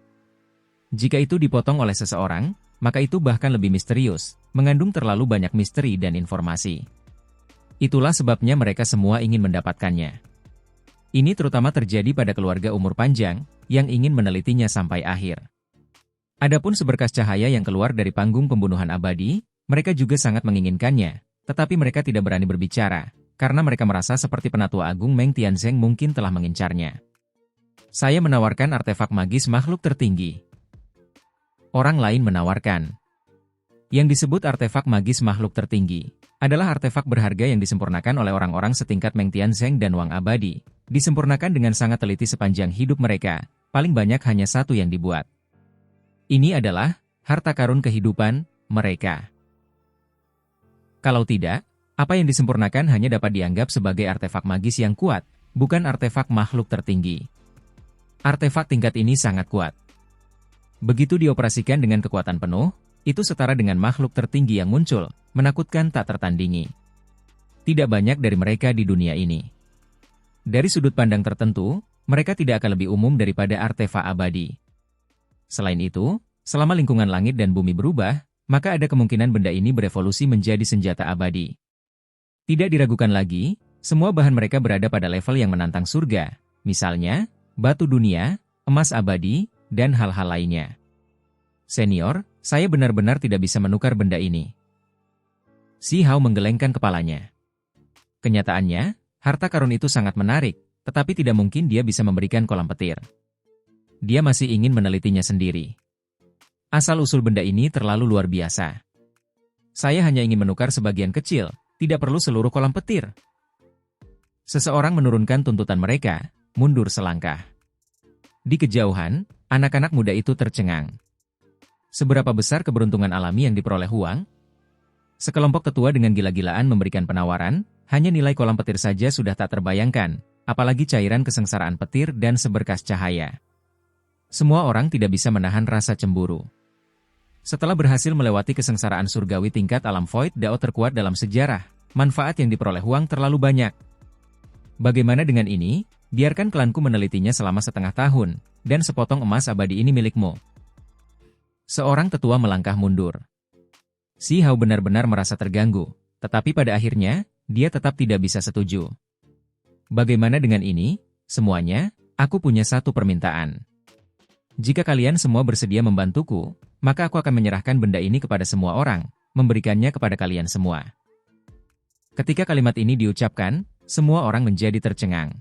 Jika itu dipotong oleh seseorang, maka itu bahkan lebih misterius, mengandung terlalu banyak misteri dan informasi. Itulah sebabnya mereka semua ingin mendapatkannya. Ini terutama terjadi pada keluarga umur panjang, yang ingin menelitinya sampai akhir. Adapun seberkas cahaya yang keluar dari panggung pembunuhan abadi, mereka juga sangat menginginkannya, tetapi mereka tidak berani berbicara, karena mereka merasa seperti Penatua Agung Meng Tianzeng mungkin telah mengincarnya. Saya menawarkan artefak magis makhluk tertinggi. Orang lain menawarkan. Yang disebut artefak magis makhluk tertinggi, adalah artefak berharga yang disempurnakan oleh orang-orang setingkat Meng Tianzeng dan Wang Abadi, disempurnakan dengan sangat teliti sepanjang hidup mereka, paling banyak hanya satu yang dibuat. Ini adalah harta karun kehidupan mereka. Kalau tidak, apa yang disempurnakan hanya dapat dianggap sebagai artefak magis yang kuat, bukan artefak makhluk tertinggi. Artefak tingkat ini sangat kuat. Begitu dioperasikan dengan kekuatan penuh, itu setara dengan makhluk tertinggi yang muncul, menakutkan tak tertandingi. Tidak banyak dari mereka di dunia ini. Dari sudut pandang tertentu, mereka tidak akan lebih umum daripada artefak abadi. Selain itu, selama lingkungan langit dan bumi berubah, maka ada kemungkinan benda ini berevolusi menjadi senjata abadi. Tidak diragukan lagi, semua bahan mereka berada pada level yang menantang surga, misalnya, batu dunia, emas abadi, dan hal-hal lainnya. Senior, saya benar-benar tidak bisa menukar benda ini. Si Hao menggelengkan kepalanya. Kenyataannya, harta karun itu sangat menarik, tetapi tidak mungkin dia bisa memberikan kolam petir. Dia masih ingin menelitinya sendiri. Asal-usul benda ini terlalu luar biasa. Saya hanya ingin menukar sebagian kecil, tidak perlu seluruh kolam petir. Seseorang menurunkan tuntutan mereka, mundur selangkah. Di kejauhan, anak-anak muda itu tercengang. Seberapa besar keberuntungan alami yang diperoleh Huang? Sekelompok tetua dengan gila-gilaan memberikan penawaran, hanya nilai kolam petir saja sudah tak terbayangkan, apalagi cairan kesengsaraan petir dan seberkas cahaya. Semua orang tidak bisa menahan rasa cemburu. Setelah berhasil melewati kesengsaraan surgawi tingkat alam void Dao terkuat dalam sejarah, manfaat yang diperoleh Huang terlalu banyak. Bagaimana dengan ini? Biarkan klanku menelitinya selama setengah tahun, dan sepotong emas abadi ini milikmu. Seorang tetua melangkah mundur. Si Hao benar-benar merasa terganggu, tetapi pada akhirnya, dia tetap tidak bisa setuju. Bagaimana dengan ini? Semuanya, aku punya satu permintaan. Jika kalian semua bersedia membantuku, maka aku akan menyerahkan benda ini kepada semua orang, memberikannya kepada kalian semua. Ketika kalimat ini diucapkan, semua orang menjadi tercengang.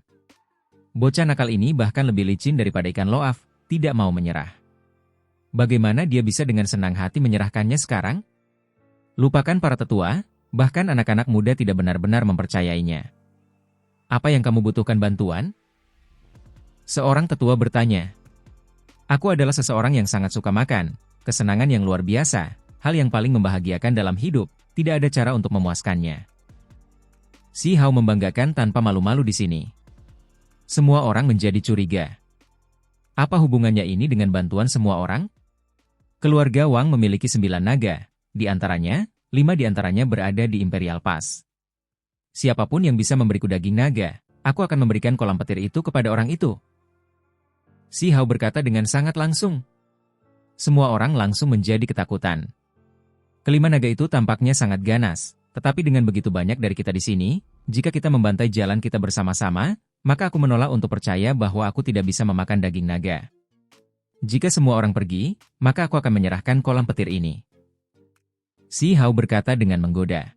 Bocah nakal ini bahkan lebih licin daripada ikan loaf, tidak mau menyerah. Bagaimana dia bisa dengan senang hati menyerahkannya sekarang? Lupakan para tetua, bahkan anak-anak muda tidak benar-benar mempercayainya. Apa yang kamu butuhkan bantuan? Seorang tetua bertanya. Aku adalah seseorang yang sangat suka makan, kesenangan yang luar biasa, hal yang paling membahagiakan dalam hidup, tidak ada cara untuk memuaskannya. Si Hao membanggakan tanpa malu-malu di sini. Semua orang menjadi curiga. Apa hubungannya ini dengan bantuan semua orang? Keluarga Wang memiliki 9 naga, di antaranya, 5 di antaranya berada di Imperial Pass. Siapapun yang bisa memberiku daging naga, aku akan memberikan kolam petir itu kepada orang itu. Si Hao berkata dengan sangat langsung. Semua orang langsung menjadi ketakutan. Kelima naga itu tampaknya sangat ganas, tetapi dengan begitu banyak dari kita di sini, jika kita membantai jalan kita bersama-sama, maka aku menolak untuk percaya bahwa aku tidak bisa memakan daging naga. Jika semua orang pergi, maka aku akan menyerahkan kolam petir ini. Si Hao berkata dengan menggoda.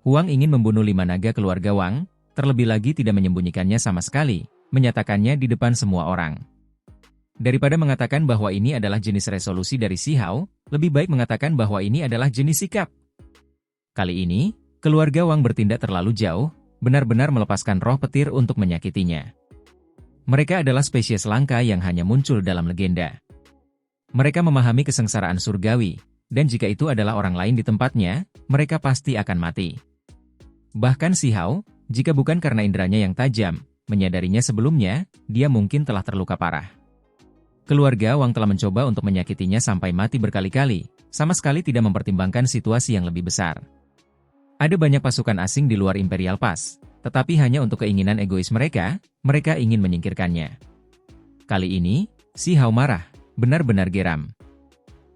Huang ingin membunuh 5 naga keluarga Wang, terlebih lagi tidak menyembunyikannya sama sekali, menyatakannya di depan semua orang. Daripada mengatakan bahwa ini adalah jenis resolusi dari si Hao, lebih baik mengatakan bahwa ini adalah jenis sikap. Kali ini, keluarga Wang bertindak terlalu jauh, benar-benar melepaskan roh petir untuk menyakitinya. Mereka adalah spesies langka yang hanya muncul dalam legenda. Mereka memahami kesengsaraan surgawi, dan jika itu adalah orang lain di tempatnya, mereka pasti akan mati. Bahkan Si Hao, jika bukan karena inderanya yang tajam, menyadarinya sebelumnya, dia mungkin telah terluka parah. Keluarga Wang telah mencoba untuk menyakitinya sampai mati berkali-kali, sama sekali tidak mempertimbangkan situasi yang lebih besar. Ada banyak pasukan asing di luar Imperial Pass, tetapi hanya untuk keinginan egois mereka ingin menyingkirkannya. Kali ini, Si Hao marah, benar-benar geram.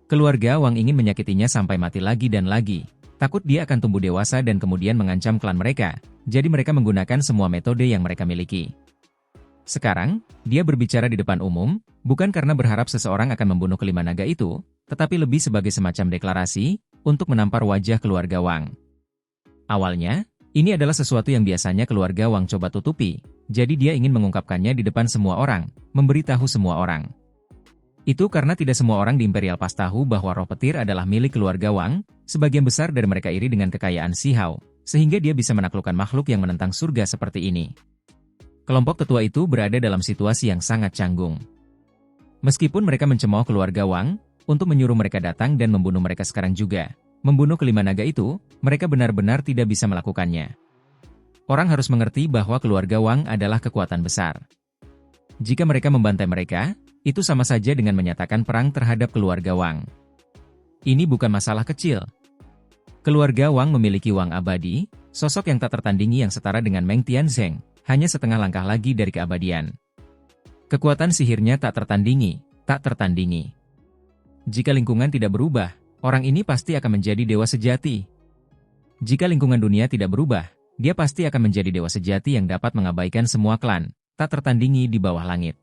Keluarga Wang ingin menyakitinya sampai mati lagi dan lagi, takut dia akan tumbuh dewasa dan kemudian mengancam klan mereka, jadi mereka menggunakan semua metode yang mereka miliki. Sekarang, dia berbicara di depan umum, bukan karena berharap seseorang akan membunuh kelima naga itu, tetapi lebih sebagai semacam deklarasi, untuk menampar wajah keluarga Wang. Awalnya, ini adalah sesuatu yang biasanya keluarga Wang coba tutupi, jadi dia ingin mengungkapkannya di depan semua orang, memberitahu semua orang. Itu karena tidak semua orang di Imperial Pass tahu bahwa roh petir adalah milik keluarga Wang, sebagian besar dari mereka iri dengan kekayaan Si Hao, sehingga dia bisa menaklukkan makhluk yang menentang surga seperti ini. Kelompok tetua itu berada dalam situasi yang sangat canggung. Meskipun mereka mencemooh keluarga Wang, untuk menyuruh mereka datang dan membunuh mereka sekarang juga, membunuh kelima naga itu, mereka benar-benar tidak bisa melakukannya. Orang harus mengerti bahwa keluarga Wang adalah kekuatan besar. Jika mereka membantai mereka, itu sama saja dengan menyatakan perang terhadap keluarga Wang. Ini bukan masalah kecil. Keluarga Wang memiliki Wang abadi, sosok yang tak tertandingi yang setara dengan Meng Tianzeng, hanya setengah langkah lagi dari keabadian. Kekuatan sihirnya tak tertandingi, tak tertandingi. Jika lingkungan tidak berubah, orang ini pasti akan menjadi dewa sejati. Jika lingkungan dunia tidak berubah, dia pasti akan menjadi dewa sejati yang dapat mengabaikan semua klan, tak tertandingi di bawah langit.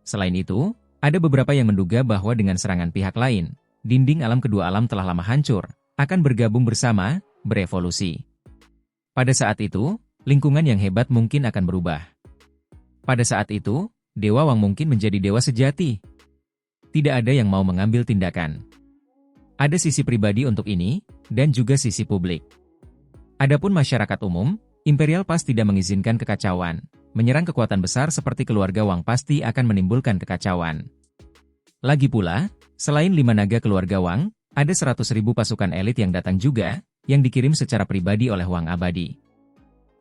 Selain itu, ada beberapa yang menduga bahwa dengan serangan pihak lain, dinding alam kedua alam telah lama hancur, akan bergabung bersama, berevolusi. Pada saat itu, lingkungan yang hebat mungkin akan berubah. Pada saat itu, Dewa Wang mungkin menjadi dewa sejati. Tidak ada yang mau mengambil tindakan. Ada sisi pribadi untuk ini, dan juga sisi publik. Adapun masyarakat umum, Imperial Pass tidak mengizinkan kekacauan. Menyerang kekuatan besar seperti keluarga Wang pasti akan menimbulkan kekacauan. Lagi pula, selain 5 naga keluarga Wang, ada 100.000 pasukan elit yang datang juga, yang dikirim secara pribadi oleh Wang abadi.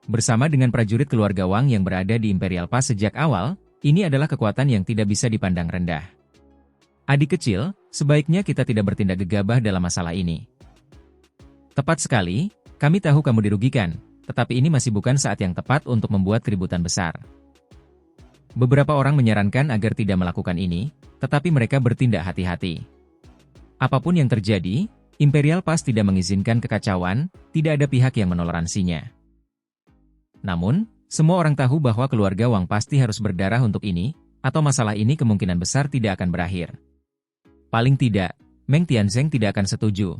Bersama dengan prajurit keluarga Wang yang berada di Imperial Pass sejak awal, ini adalah kekuatan yang tidak bisa dipandang rendah. Adik kecil, sebaiknya kita tidak bertindak gegabah dalam masalah ini. Tepat sekali, kami tahu kamu dirugikan, tetapi ini masih bukan saat yang tepat untuk membuat keributan besar. Beberapa orang menyarankan agar tidak melakukan ini, tetapi mereka bertindak hati-hati. Apapun yang terjadi, Imperial Pass tidak mengizinkan kekacauan, tidak ada pihak yang menoleransinya. Namun, semua orang tahu bahwa keluarga Wang pasti harus berdarah untuk ini, atau masalah ini kemungkinan besar tidak akan berakhir. Paling tidak, Meng Tianzeng tidak akan setuju.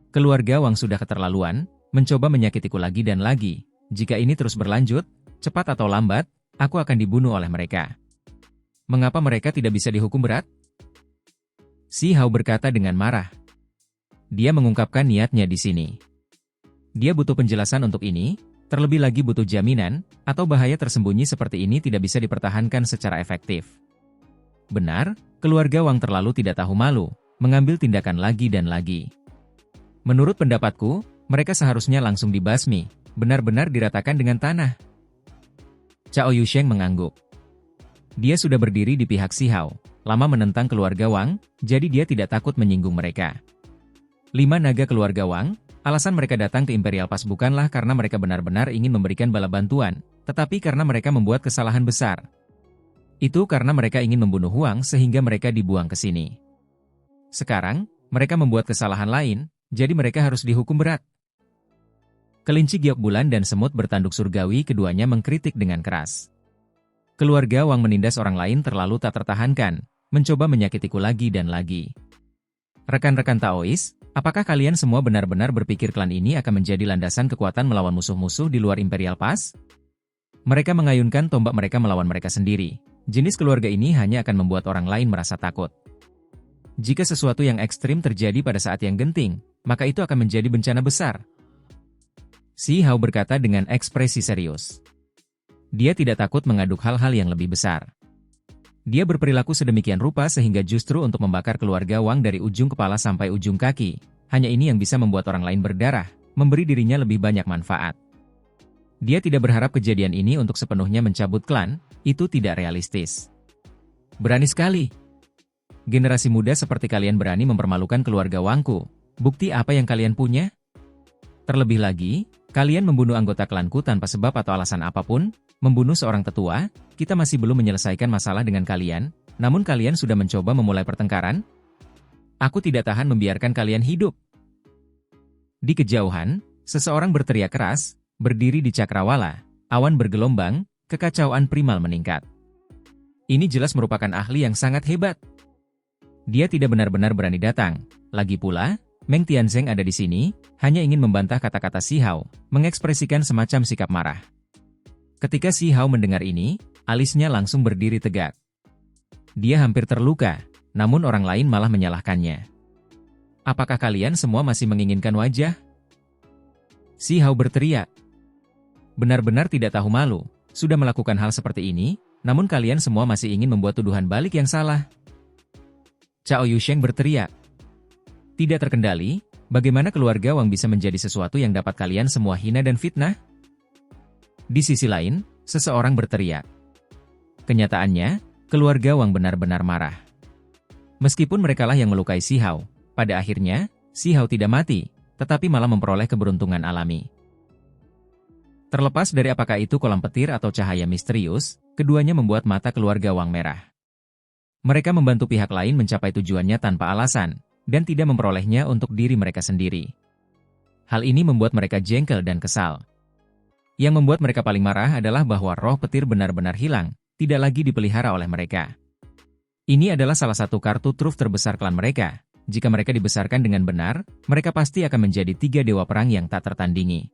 Keluarga Wang sudah keterlaluan, mencoba menyakitiku lagi dan lagi. Jika ini terus berlanjut, cepat atau lambat, aku akan dibunuh oleh mereka. Mengapa mereka tidak bisa dihukum berat? Si Hao berkata dengan marah. Dia mengungkapkan niatnya di sini. Dia butuh penjelasan untuk ini, terlebih lagi butuh jaminan, atau bahaya tersembunyi seperti ini tidak bisa dipertahankan secara efektif. Benar, keluarga Wang terlalu tidak tahu malu, mengambil tindakan lagi dan lagi. Menurut pendapatku, mereka seharusnya langsung dibasmi, benar-benar diratakan dengan tanah. Cao Yusheng mengangguk. Dia sudah berdiri di pihak Si Hao, lama menentang keluarga Wang, jadi dia tidak takut menyinggung mereka. 5 naga keluarga Wang, alasan mereka datang ke Imperial Pass bukanlah karena mereka benar-benar ingin memberikan bala bantuan, tetapi karena mereka membuat kesalahan besar. Itu karena mereka ingin membunuh Huang sehingga mereka dibuang ke sini. Sekarang, mereka membuat kesalahan lain, jadi mereka harus dihukum berat. Kelinci giok bulan dan semut bertanduk surgawi keduanya mengkritik dengan keras. Keluarga Wang menindas orang lain terlalu tak tertahankan, mencoba menyakitiku lagi dan lagi. Rekan-rekan Taois, apakah kalian semua benar-benar berpikir klan ini akan menjadi landasan kekuatan melawan musuh-musuh di luar Imperial Pass? Mereka mengayunkan tombak mereka melawan mereka sendiri. Jenis keluarga ini hanya akan membuat orang lain merasa takut. Jika sesuatu yang ekstrim terjadi pada saat yang genting, maka itu akan menjadi bencana besar. Si Hao berkata dengan ekspresi serius. Dia tidak takut mengaduk hal-hal yang lebih besar. Dia berperilaku sedemikian rupa sehingga justru untuk membakar keluarga Wang dari ujung kepala sampai ujung kaki. Hanya ini yang bisa membuat orang lain berdarah, memberi dirinya lebih banyak manfaat. Dia tidak berharap kejadian ini untuk sepenuhnya mencabut klan, itu tidak realistis. Berani sekali. Generasi muda seperti kalian berani mempermalukan keluarga Wangku. Bukti apa yang kalian punya? Terlebih lagi, kalian membunuh anggota klanku tanpa sebab atau alasan apapun, membunuh seorang tetua, kita masih belum menyelesaikan masalah dengan kalian, namun kalian sudah mencoba memulai pertengkaran? Aku tidak tahan membiarkan kalian hidup. Di kejauhan, seseorang berteriak keras, berdiri di cakrawala, awan bergelombang, kekacauan primal meningkat. Ini jelas merupakan ahli yang sangat hebat. Dia tidak benar-benar berani datang. Lagi pula, Meng Tianzeng ada di sini, hanya ingin membantah kata-kata Si Hao, mengekspresikan semacam sikap marah. Ketika Si Hao mendengar ini, alisnya langsung berdiri tegak. Dia hampir terluka, namun orang lain malah menyalahkannya. Apakah kalian semua masih menginginkan wajah? Si Hao berteriak. Benar-benar tidak tahu malu, sudah melakukan hal seperti ini, namun kalian semua masih ingin membuat tuduhan balik yang salah. Cao Yusheng berteriak. Tidak terkendali, bagaimana keluarga Wang bisa menjadi sesuatu yang dapat kalian semua hina dan fitnah? Di sisi lain, seseorang berteriak. Kenyataannya, keluarga Wang benar-benar marah. Meskipun merekalah yang melukai Si Hao, pada akhirnya, Si Hao tidak mati, tetapi malah memperoleh keberuntungan alami. Terlepas dari apakah itu kolam petir atau cahaya misterius, keduanya membuat mata keluarga Wang merah. Mereka membantu pihak lain mencapai tujuannya tanpa alasan, dan tidak memperolehnya untuk diri mereka sendiri. Hal ini membuat mereka jengkel dan kesal. Yang membuat mereka paling marah adalah bahwa roh petir benar-benar hilang, tidak lagi dipelihara oleh mereka. Ini adalah salah satu kartu truf terbesar klan mereka. Jika mereka dibesarkan dengan benar, mereka pasti akan menjadi 3 dewa perang yang tak tertandingi.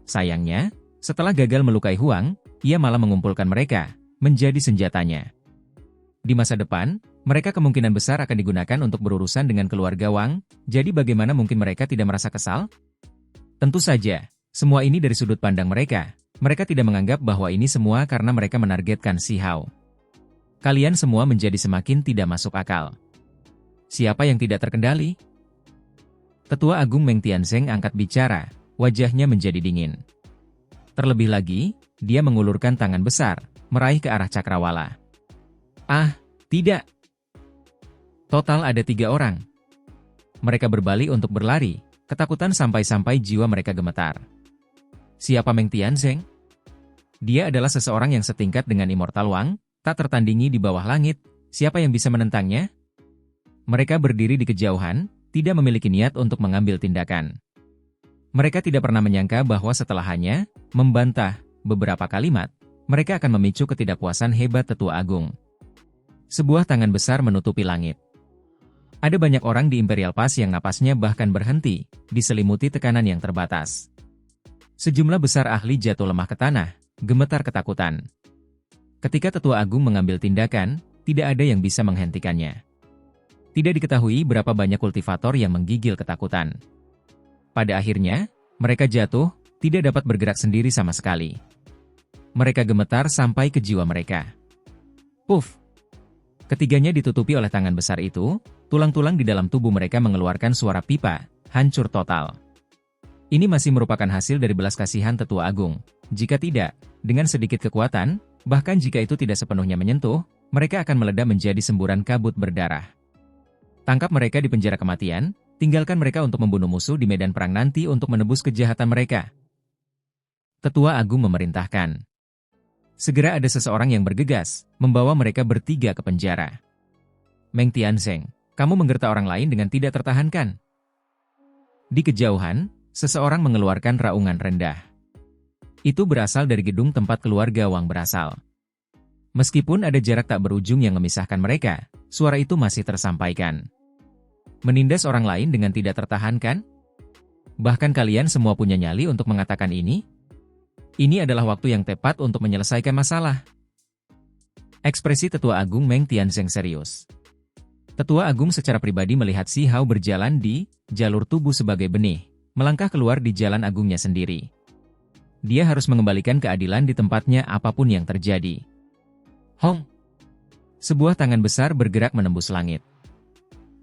Sayangnya, setelah gagal melukai Huang, ia malah mengumpulkan mereka, menjadi senjatanya. Di masa depan, mereka kemungkinan besar akan digunakan untuk berurusan dengan keluarga Wang, jadi bagaimana mungkin mereka tidak merasa kesal? Tentu saja, semua ini dari sudut pandang mereka. Mereka tidak menganggap bahwa ini semua karena mereka menargetkan Si Hao. Kalian semua menjadi semakin tidak masuk akal. Siapa yang tidak terkendali? Tetua Agung Meng Tianzeng angkat bicara, wajahnya menjadi dingin. Terlebih lagi, dia mengulurkan tangan besar, meraih ke arah cakrawala. Ah, tidak. Total ada 3 orang. Mereka berbalik untuk berlari, ketakutan sampai-sampai jiwa mereka gemetar. Siapa Meng Tianzeng? Dia adalah seseorang yang setingkat dengan Immortal Wang, tak tertandingi di bawah langit. Siapa yang bisa menentangnya? Mereka berdiri di kejauhan, tidak memiliki niat untuk mengambil tindakan. Mereka tidak pernah menyangka bahwa setelah hanya membantah beberapa kalimat, mereka akan memicu ketidakpuasan hebat Tetua Agung. Sebuah tangan besar menutupi langit. Ada banyak orang di Imperial Pass yang napasnya bahkan berhenti, diselimuti tekanan yang terbatas. Sejumlah besar ahli jatuh lemah ke tanah, gemetar ketakutan. Ketika Tetua Agung mengambil tindakan, tidak ada yang bisa menghentikannya. Tidak diketahui berapa banyak kultivator yang menggigil ketakutan. Pada akhirnya, mereka jatuh, tidak dapat bergerak sendiri sama sekali. Mereka gemetar sampai ke jiwa mereka. Puff! Ketiganya ditutupi oleh tangan besar itu, tulang-tulang di dalam tubuh mereka mengeluarkan suara pipa, hancur total. Ini masih merupakan hasil dari belas kasihan Tetua Agung. Jika tidak, dengan sedikit kekuatan, bahkan jika itu tidak sepenuhnya menyentuh, mereka akan meledak menjadi semburan kabut berdarah. Tangkap mereka di penjara kematian, tinggalkan mereka untuk membunuh musuh di medan perang nanti untuk menebus kejahatan mereka. Tetua Agung memerintahkan. Segera ada seseorang yang bergegas, membawa mereka bertiga ke penjara. Meng Tianzeng, kamu menggerta orang lain dengan tidak tertahankan. Di kejauhan, seseorang mengeluarkan raungan rendah. Itu berasal dari gedung tempat keluarga Wang berasal. Meskipun ada jarak tak berujung yang memisahkan mereka, suara itu masih tersampaikan. Menindas orang lain dengan tidak tertahankan? Bahkan kalian semua punya nyali untuk mengatakan ini? Ini adalah waktu yang tepat untuk menyelesaikan masalah. Ekspresi Tetua Agung Meng Tianzeng serius. Tetua Agung secara pribadi melihat Si Hao berjalan di jalur tubuh sebagai benih, melangkah keluar di jalan agungnya sendiri. dia harus mengembalikan keadilan di tempatnya apapun yang terjadi. Hong! Sebuah tangan besar bergerak menembus langit.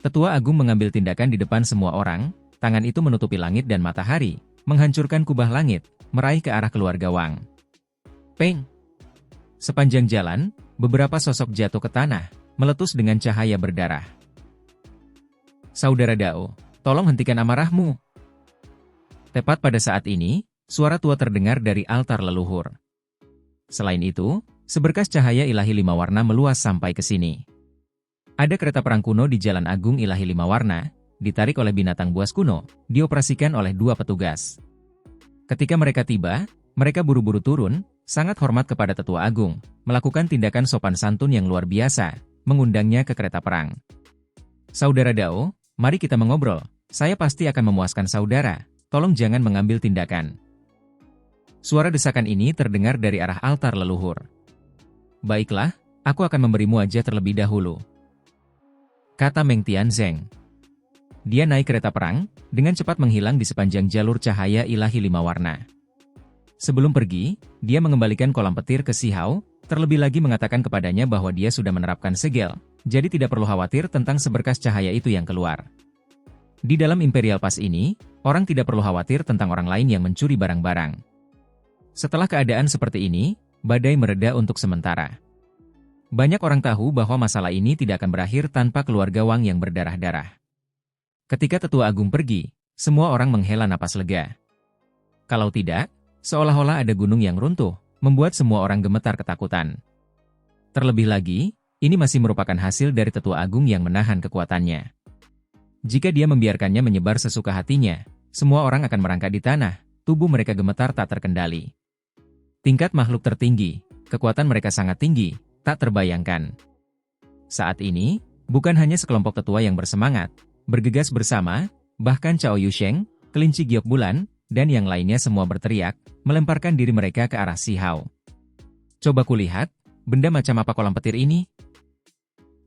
Tetua Agung mengambil tindakan di depan semua orang, tangan itu menutupi langit dan matahari, menghancurkan kubah langit, meraih ke arah keluarga Wang. Peng! Sepanjang jalan, beberapa sosok jatuh ke tanah, meletus dengan cahaya berdarah. Saudara Dao, tolong hentikan amarahmu. Tepat pada saat ini, suara tua terdengar dari altar leluhur. Selain itu, seberkas cahaya ilahi 5 warna meluas sampai ke sini. Ada kereta perang kuno di Jalan Agung Ilahi 5 warna, ditarik oleh binatang buas kuno, dioperasikan oleh 2 petugas. Ketika mereka tiba, mereka buru-buru turun, sangat hormat kepada Tetua Agung, melakukan tindakan sopan santun yang luar biasa, mengundangnya ke kereta perang. Saudara Dao, mari kita mengobrol, saya pasti akan memuaskan saudara, tolong jangan mengambil tindakan. Suara desakan ini terdengar dari arah altar leluhur. Baiklah, aku akan memberimu aja terlebih dahulu, kata Meng Tianzeng. Dia naik kereta perang, dengan cepat menghilang di sepanjang jalur cahaya ilahi 5 warna. Sebelum pergi, dia mengembalikan kolam petir ke Si Hao, terlebih lagi mengatakan kepadanya bahwa dia sudah menerapkan segel, jadi tidak perlu khawatir tentang seberkas cahaya itu yang keluar. Di dalam Imperial Pass ini, orang tidak perlu khawatir tentang orang lain yang mencuri barang-barang. Setelah keadaan seperti ini, badai mereda untuk sementara. Banyak orang tahu bahwa masalah ini tidak akan berakhir tanpa keluarga Wang yang berdarah-darah. Ketika Tetua Agung pergi, semua orang menghela napas lega. Kalau tidak, seolah-olah ada gunung yang runtuh, membuat semua orang gemetar ketakutan. Terlebih lagi, ini masih merupakan hasil dari Tetua Agung yang menahan kekuatannya. Jika dia membiarkannya menyebar sesuka hatinya, semua orang akan merangkak di tanah, tubuh mereka gemetar tak terkendali. Tingkat makhluk tertinggi, kekuatan mereka sangat tinggi, tak terbayangkan. Saat ini, bukan hanya sekelompok tetua yang bersemangat, bergegas bersama, bahkan Cao Yusheng, kelinci giok bulan, dan yang lainnya semua berteriak, melemparkan diri mereka ke arah Si Hao. Coba kulihat, benda macam apa kolam petir ini?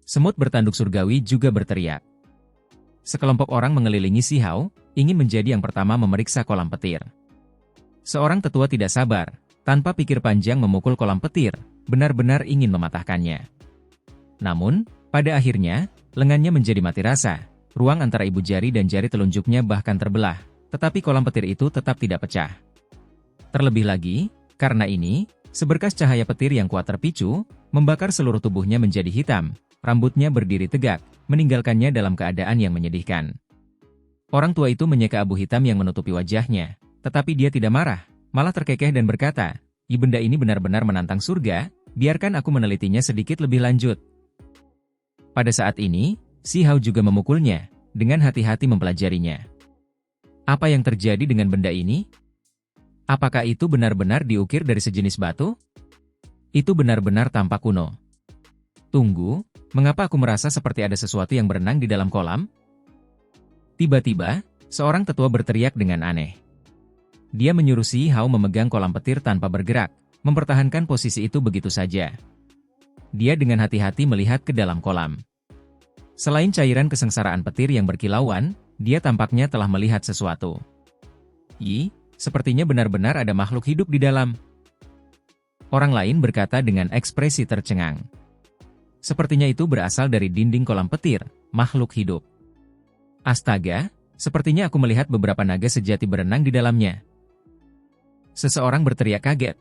Semut bertanduk surgawi juga berteriak. Sekelompok orang mengelilingi Si Hao, ingin menjadi yang pertama memeriksa kolam petir. Seorang tetua tidak sabar, tanpa pikir panjang memukul kolam petir, benar-benar ingin mematahkannya. Namun, pada akhirnya, lengannya menjadi mati rasa, ruang antara ibu jari dan jari telunjuknya bahkan terbelah, tetapi kolam petir itu tetap tidak pecah. Terlebih lagi, karena ini, seberkas cahaya petir yang kuat terpicu, membakar seluruh tubuhnya menjadi hitam, rambutnya berdiri tegak, meninggalkannya dalam keadaan yang menyedihkan. Orang tua itu menyeka abu hitam yang menutupi wajahnya, tetapi dia tidak marah, malah terkekeh dan berkata, "Benda ini benar-benar menantang surga, biarkan aku menelitinya sedikit lebih lanjut." Pada saat ini, Si Hao juga memukulnya, dengan hati-hati mempelajarinya. Apa yang terjadi dengan benda ini? Apakah itu benar-benar diukir dari sejenis batu? Itu benar-benar tampak kuno. Tunggu, mengapa aku merasa seperti ada sesuatu yang berenang di dalam kolam? Tiba-tiba, seorang tetua berteriak dengan aneh. Dia menyuruh Si Hao memegang kolam petir tanpa bergerak, mempertahankan posisi itu begitu saja. Dia dengan hati-hati melihat ke dalam kolam. Selain cairan kesengsaraan petir yang berkilauan, dia tampaknya telah melihat sesuatu. Sepertinya benar-benar ada makhluk hidup di dalam. Orang lain berkata dengan ekspresi tercengang. Sepertinya itu berasal dari dinding kolam petir, makhluk hidup. Astaga, sepertinya aku melihat beberapa naga sejati berenang di dalamnya. Seseorang berteriak kaget.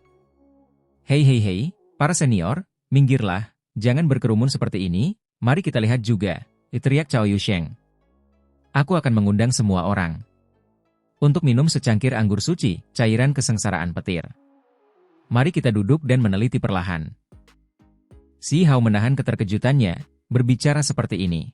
Hei, para senior, minggirlah, jangan berkerumun seperti ini, mari kita lihat juga, teriak Cao Yusheng. Aku akan mengundang semua orang untuk minum secangkir anggur suci, cairan kesengsaraan petir. Mari kita duduk dan meneliti perlahan. Si Hao menahan keterkejutannya, berbicara seperti ini.